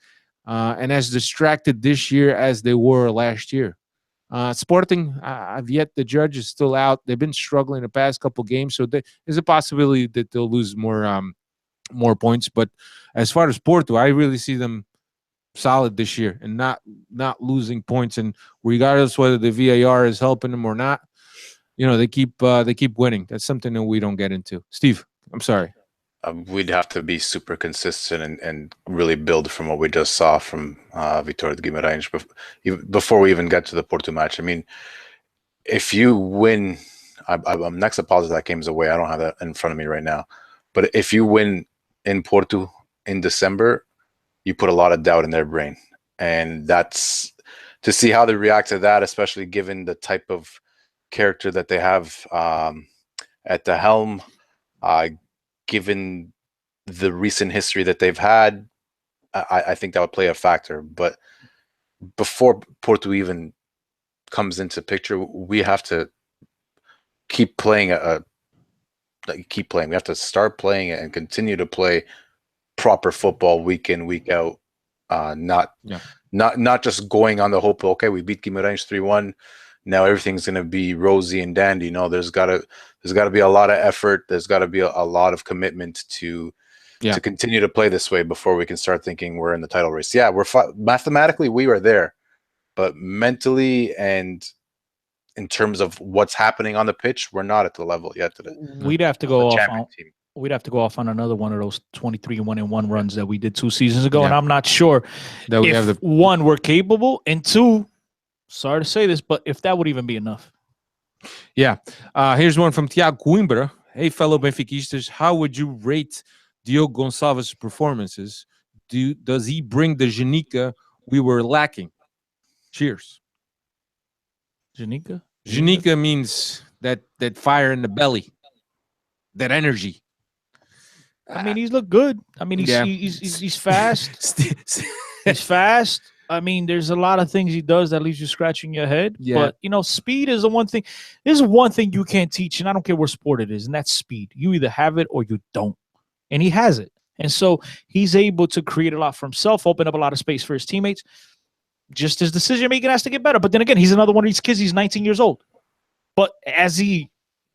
and as distracted this year as they were last year. Sporting, I've yet the judge is still out. They've been struggling the past couple games, so there's a possibility that they'll lose more points. But as far as Porto, I really see them solid this year and not losing points. And regardless whether the VAR is helping them or not, they keep winning. That's something that we don't get into. Steve, I'm sorry. We'd have to be super consistent and really build from what we just saw from Vitoria de Guimaraes before we even get to the Porto match. I mean, if you win, I'm next to positive that game's away. I don't have that in front of me right now. But if you win in Porto in December, you put a lot of doubt in their brain. And that's to see how they react to that, especially given the type of character that they have at the helm, given the recent history that they've had. I think that would play a factor. But before Porto even comes into picture, we have to keep playing We have to start playing it and continue to play proper football week in, week out. Not just going on the hope, okay, we beat Guimaraes 3-1. Now everything's going to be rosy and dandy. No, there's got to be a lot of effort. There's got to be a lot of commitment to continue to play this way before we can start thinking we're in the title race. Yeah, mathematically we are there, but mentally and in terms of what's happening on the pitch, we're not at the level yet. We'd have to go off. We'd have to go off on another one of those 23-1-1 runs that we did 2 seasons ago, and I'm not sure that we have one, we're capable, and two, sorry to say this, but if that would even be enough. Yeah. Here's one from Tiago Coimbra. Hey, fellow Benfiquistas, how would you rate Diogo Gonçalves' performances? Does he bring the Genica we were lacking? Cheers. Genica? Genica means that fire in the belly, that energy. I mean, he's looked good. I mean, he's fast. He's fast. I mean, there's a lot of things he does that leaves you scratching your head. Yeah. But, speed is the one thing. There's one thing you can't teach, and I don't care what sport it is, and that's speed. You either have it or you don't. And he has it. And so he's able to create a lot for himself, open up a lot of space for his teammates. Just his decision-making has to get better. But then again, he's another one of these kids. He's 19 years old. But has he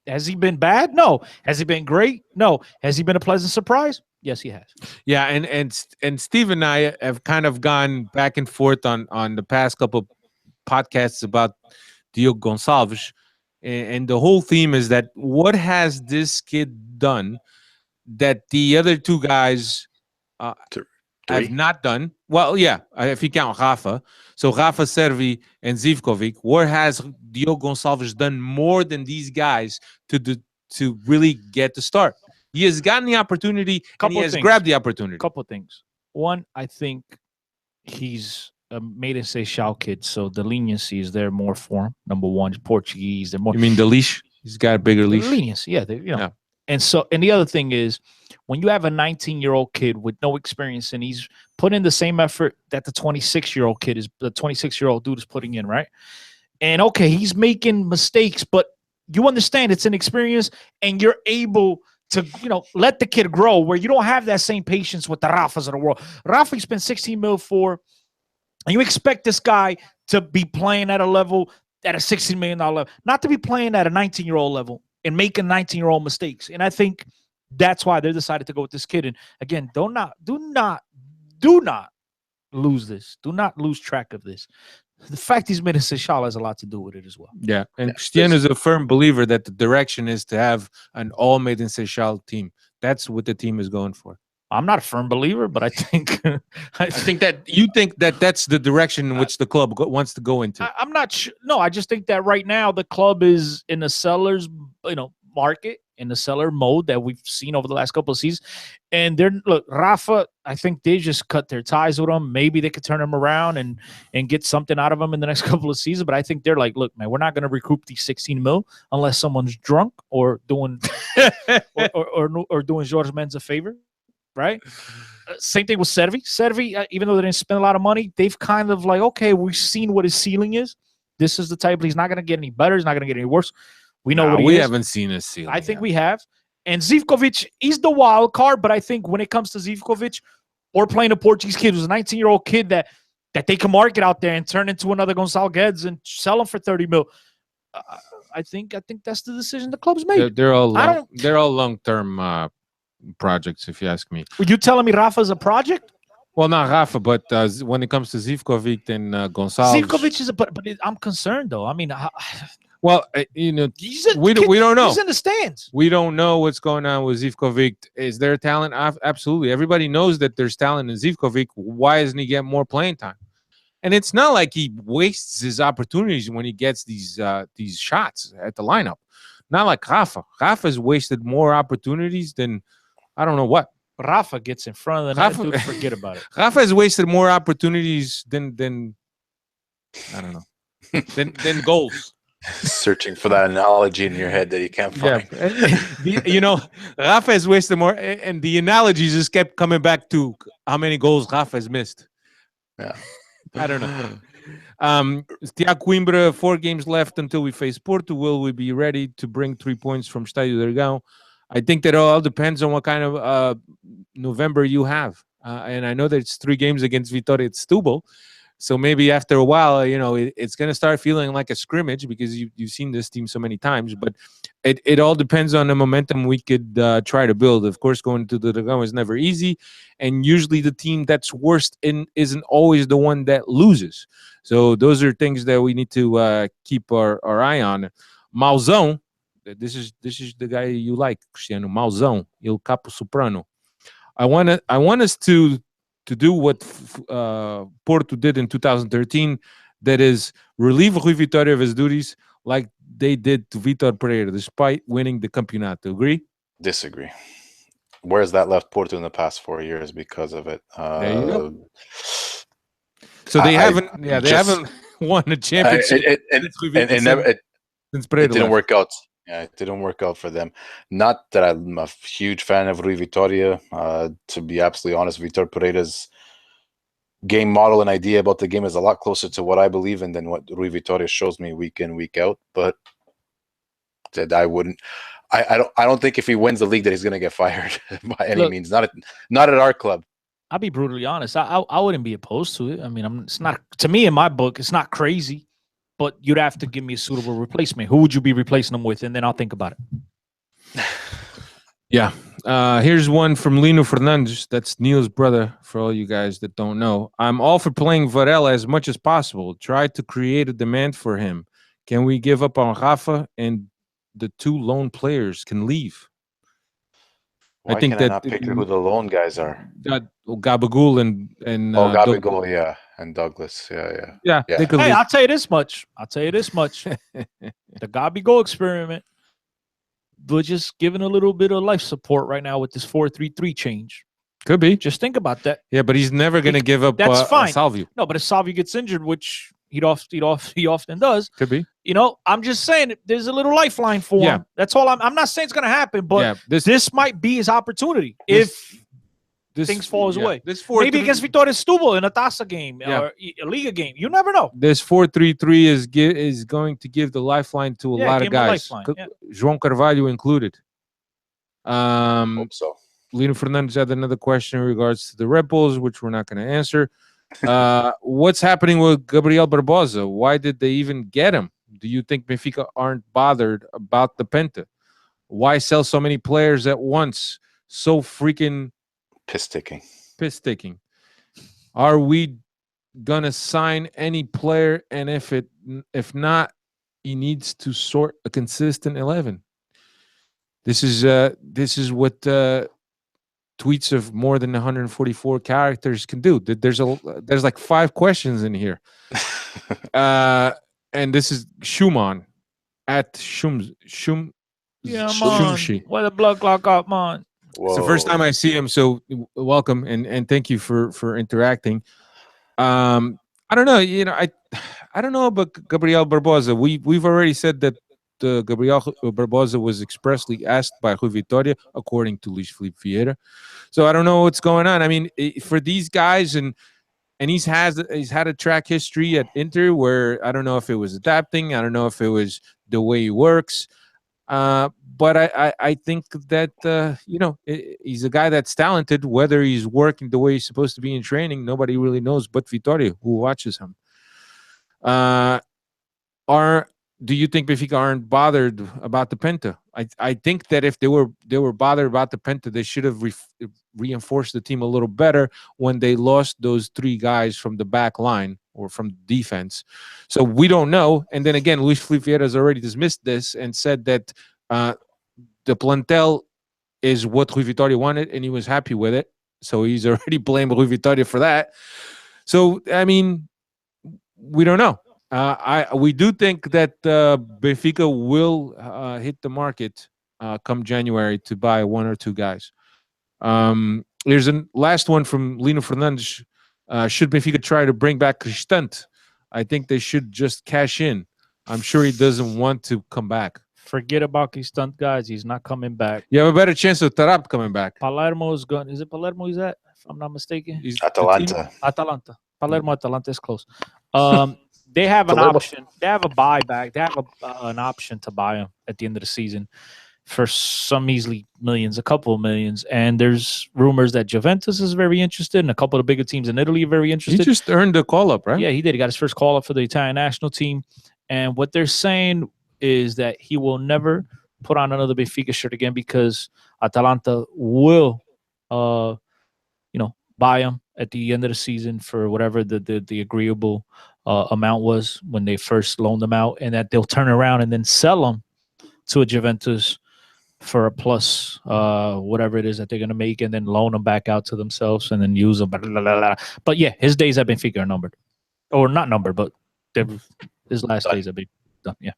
been bad? No. Has he been great? No. Has he been a pleasant surprise? Yes, he has. Yeah, and Steve and I have kind of gone back and forth on the past couple of podcasts about Diogo Gonçalves, and the whole theme is that what has this kid done that the other two guys have not done? Well, yeah, if you count Rafa. So Rafa, Servi, and Zivkovic, what has Diogo Gonçalves done more than these guys to really get the start? He has gotten the opportunity, and he has grabbed the opportunity. Couple of things. One, I think he's a Maiden Seixal kid, so the leniency is there more for him. Number one, he's Portuguese. They're more. You mean the leash? He's got a bigger leash. Leniency, yeah. Yeah. And the other thing is, when you have a 19-year-old kid with no experience and he's put in the same effort that the 26-year-old kid is, the 26-year-old dude is putting in, right? And okay, he's making mistakes, but you understand it's an experience, and you're able to, let the kid grow, where you don't have that same patience with the Rafas of the world. Rafa, you spent 16 mil for, and you expect this guy to be playing at a level, at a $16 million level, not to be playing at a 19-year-old level and making 19-year-old mistakes. And I think that's why they decided to go with this kid. And again, do not lose this. Do not lose track of this. The fact he's made a Seixal has a lot to do with it as well. Yeah, and Cristiano is a firm believer that the direction is to have an all made in Seixal team. That's what the team is going for. I'm not a firm believer, but I think I think that you think that that's the direction in which the club wants to go into. I'm not sure. No, I just think that right now the club is in a seller's, market, in the seller mode that we've seen over the last couple of seasons. And Rafa, I think they just cut their ties with him. Maybe they could turn him around and get something out of him in the next couple of seasons. But I think they're like, look, man, we're not going to recoup these 16 mil unless someone's drunk or doing or doing Jorge Mendes a favor. Right? Same thing with Servi. Servi, even though they didn't spend a lot of money, they've kind of like, okay, we've seen what his ceiling is. This is the type. He's not going to get any better. He's not going to get any worse. We know what he is. We haven't seen his ceiling. I think we have. And Zivkovic, he's the wild card, but I think when it comes to Zivkovic or playing a Portuguese kid who's a 19-year-old kid that they can market out there and turn into another Gonçalo Guedes and sell him for 30 mil, I think that's the decision the club's made. They're all long-term projects, if you ask me. Were you telling me Rafa's a project? Well, not Rafa, but when it comes to Zivkovic and Gonçalves. Zivkovic is but I'm concerned, though. I mean, well, we don't know. He's in the stands. We don't know what's going on with Zivkovic. Is there talent? Absolutely. Everybody knows that there's talent in Zivkovic. Why doesn't he get more playing time? And it's not like he wastes his opportunities when he gets these shots at the lineup. Not like Rafa. Rafa's wasted more opportunities than I don't know what. Rafa gets in front of the net, dude, forget about it. Rafa has wasted more opportunities than I don't know than goals. Searching for that analogy in your head that you can't find. Yeah. Rafa has wasted more, and the analogies just kept coming back to how many goals Rafa has missed. Yeah, I don't know. Tiago Coimbra, 4 games left until we face Porto. Will we be ready to bring 3 points from Estádio do Dragão? I think that all depends on what kind of November you have. And I know that it's 3 games against Vitoria de Guimaraes. So maybe after a while, it's going to start feeling like a scrimmage because you've seen this team so many times. But it all depends on the momentum we could try to build. Of course, going to the Dragão is never easy. And usually the team that's worst isn't always the one that loses. So those are things that we need to keep our eye on. Mauzão, this is the guy you like, Cristiano. Mauzão, Il Capo Soprano. I want us to do what Porto did in 2013, that is relieve Rui Vitória of his duties like they did to Vitor Pereira, despite winning the Campeonato. Agree? Disagree. Where's that left Porto in the past 4 years because of it? There you go. So they haven't won a championship. It didn't work out. Yeah, it didn't work out for them. Not that I'm a huge fan of Rui Vitória. To be absolutely honest, Vitor Pereira's game model and idea about the game is a lot closer to what I believe in than what Rui Vitória shows me week in, week out. But I wouldn't. I don't think if he wins the league that he's going to get fired by any means. Not at our club. I'll be brutally honest. I wouldn't be opposed to it. I mean, it's not, to me, in my book, it's not crazy. But you'd have to give me a suitable replacement. Who would you be replacing them with? And then I'll think about it. Yeah. Here's one from Lino Fernandes. That's Neil's brother, for all you guys that don't know. I'm all for playing Varela as much as possible. Try to create a demand for him. Can we give up on Rafa and the two lone players can leave? Why can I not pick who the lone guys are? Gabagool and Gabagool, yeah, and Douglas, yeah. Hey, I'll tell you this much. The Gabagool experiment, we're just giving a little bit of life support right now with this 4-3-3 change. Could be. Just think about that. Yeah, but he's never going to give up. That's fine. Salvio. No, but if Salvio gets injured, which he often does. Could be. I'm just saying there's a little lifeline for him. That's all. I'm not saying it's going to happen, but this might be his opportunity if things fall his way. Maybe against Vitoria Setúbal in a Taça game or a Liga game. You never know. This 4-3-3 is going to give the lifeline to a lot of guys. João Carvalho included. Hope so. Lino Fernandes had another question in regards to the Red Bulls, which we're not going to answer. What's happening with Gabriel Barbosa? Why did they even get him? Do you think Benfica aren't bothered about the Penta? Why sell so many players at once? So freaking piss-taking. Are we gonna sign any player? And if not, he needs to sort a consistent 11. This is what tweets of more than 144 characters can do. There's like 5 questions in here. And this is Schumann at Shumshi. Where the blood clock up, man? It's the first time I see him, so welcome and thank you for interacting. I don't know, I don't know about Gabriel Barbosa. We've already said that Gabriel Barbosa was expressly asked by Rui Vitória, according to Luís Filipe Vieira. So I don't know what's going on. I mean, for these guys, and he's had a track history at Inter where I don't know if it was adapting. I don't know if it was the way he works. But I think that, he's a guy that's talented. Whether he's working the way he's supposed to be in training, nobody really knows but Vitória, who watches him. Do you think Benfica aren't bothered about the Penta? I think that if they were bothered about the Penta, they should have reinforced the team a little better when they lost those 3 guys from the back line or from defense. So we don't know. And then again, Luís Filipe Vieira has already dismissed this and said that the plantel is what Rui Vitória wanted, and he was happy with it. So he's already blamed Rui Vitória for that. So, I mean, we don't know. We do think that Benfica will hit the market come January to buy 1 or 2 guys. Here's a last one from Lino Fernandes. Should Benfica try to bring back Cristante? I think they should just cash in. I'm sure he doesn't want to come back. Forget about Cristante, guys. He's not coming back. You have a better chance of Tarap coming back. Palermo's gone. Is it Palermo he's at? If I'm not mistaken. He's Atalanta. Palermo, Atalanta is close. They have an option. They have a buyback. They have an option to buy him at the end of the season. for some measly millions, a couple of millions. And there's rumors that Juventus is very interested, and a couple of the bigger teams in Italy are very interested. He just earned a call up, right? Yeah, he did. He got his first call up for the Italian national team. And what they're saying is that he will never put on another Benfica shirt again because Atalanta will, buy him at the end of the season for whatever the agreeable amount was when they first loaned him out, and that they'll turn around and then sell him to a Juventus for a plus whatever it is that they're going to make, and then loan them back out to themselves and then use them. Blah, blah, blah, blah. But yeah, his days at Benfica are numbered. Or not numbered, but his last days have been done. Yeah.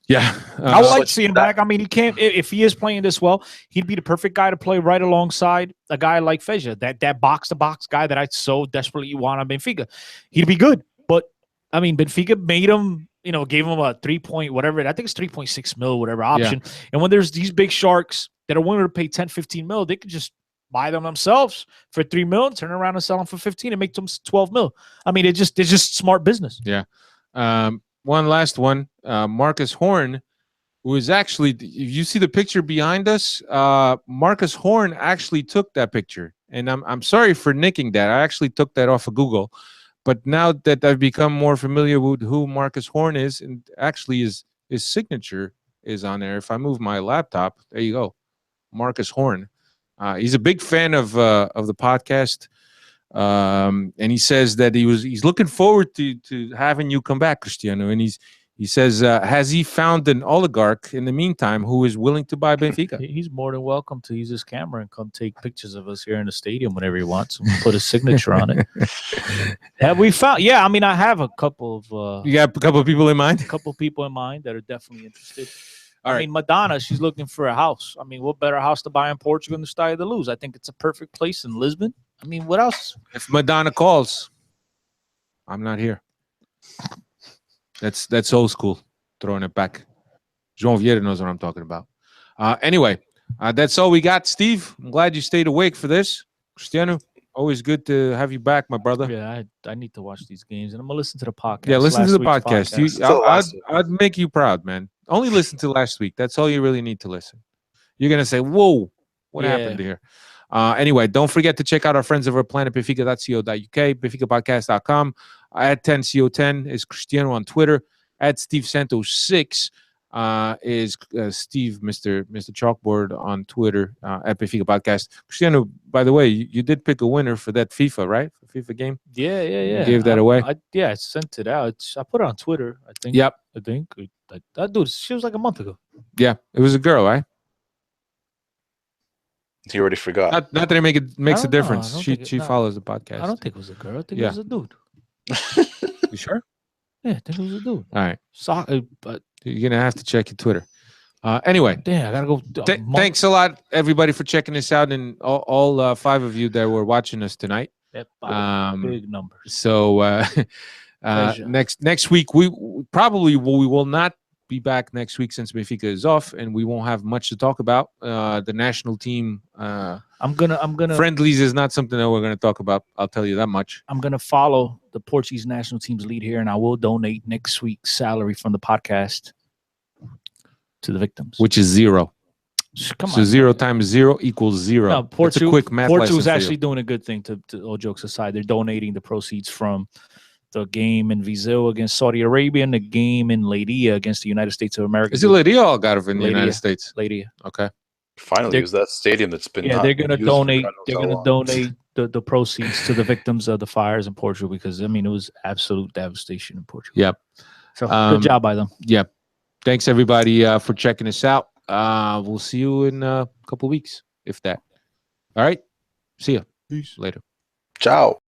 Yeah. I would like to see him back. I mean, he can't, if he is playing this well, he'd be the perfect guy to play right alongside a guy like Feja, that box-to-box guy that I so desperately want on Benfica. He'd be good. But, I mean, Benfica made him, gave him a 3-point whatever. I think it's 3.6 mil, whatever option. Yeah. And when there's these big sharks that are willing to pay 10, 15 mil, they could just buy them themselves for 3 mil, turn around and sell them for 15 and make them 12 mil. I mean, it's just smart business. Yeah. One last one. Marcus Horn, who is actually, if you see the picture behind us, Marcus Horn actually took that picture. And I'm sorry for nicking that. I actually took that off of Google. But now that I've become more familiar with who Marcus Horn is, and actually his signature is on there. If I move my laptop, there you go. Marcus Horn. He's a big fan of the podcast. And he says that he's looking forward to having you come back, Cristiano. And he says, has he found an oligarch in the meantime who is willing to buy Benfica? He's more than welcome to use his camera and come take pictures of us here in the stadium whenever he wants and put his signature on it. Have we found? Yeah, I mean, I have a couple of. You got a couple of people in mind? A couple of people in mind that are definitely interested. I mean, Madonna, she's looking for a house. I mean, what better house to buy in Portugal than the Estádio da Luz? I think it's a perfect place in Lisbon. I mean, what else? If Madonna calls, I'm not here. That's old school. Throwing it back. João Vieira knows what I'm talking about. Anyway, that's all we got, Steve. I'm glad you stayed awake for this. Cristiano, always good to have you back, my brother. Yeah, I need to watch these games, and I'm going to listen to the podcast. Yeah, listen to the podcast. I'd make you proud, man. Only listen to last week. That's all you really need to listen. You're going to say, whoa, what happened here? Anyway, don't forget to check out our friends over at planetbenfica.co.uk, benficapodcast.com. At 10CO10 is Cristiano on Twitter. At Steve Santos6 is Steve, Mr. Chalkboard on Twitter at Benfica Podcast. Cristiano, by the way, you did pick a winner for that FIFA, right? For FIFA game? Yeah. You gave that away? I sent it out. I put it on Twitter, I think. Yep. I think. That dude, she was like a month ago. Yeah, it was a girl, right? He already forgot. Not that it makes a difference. She follows the podcast. I don't think it was a girl. I think it was a dude. You sure? Yeah, I think it was a dude. All right. But you're gonna have to check your Twitter. Anyway, damn, I gotta go. Thanks a lot, everybody, for checking us out, and all 5 of you that were watching us tonight. Big number. So next week we will not be back next week since Benfica is off, and we won't have much to talk about. The national team. I'm gonna friendlies is not something that we're gonna talk about. I'll tell you that much. I'm gonna follow the Portuguese national team's lead here, and I will donate next week's salary from the podcast to the victims, which is 0. Come on, so 0 times 0 equals 0. No, Portugal, quick math Portugal's actually doing a good thing. To all jokes aside, they're donating the proceeds from the game in Viseu against Saudi Arabia and the game in Leiria against the United States of America. Is it Leiria or Algarve in the United States? Leiria. Okay. Finally, use that stadium that's been. Yeah, they're gonna donate. They're gonna donate the proceeds to the victims of the fires in Portugal because it was absolute devastation in Portugal. Yep. So good job by them. Yep. Thanks everybody for checking us out. We'll see you in a couple weeks, if that. All right. See ya. Peace. Later. Ciao.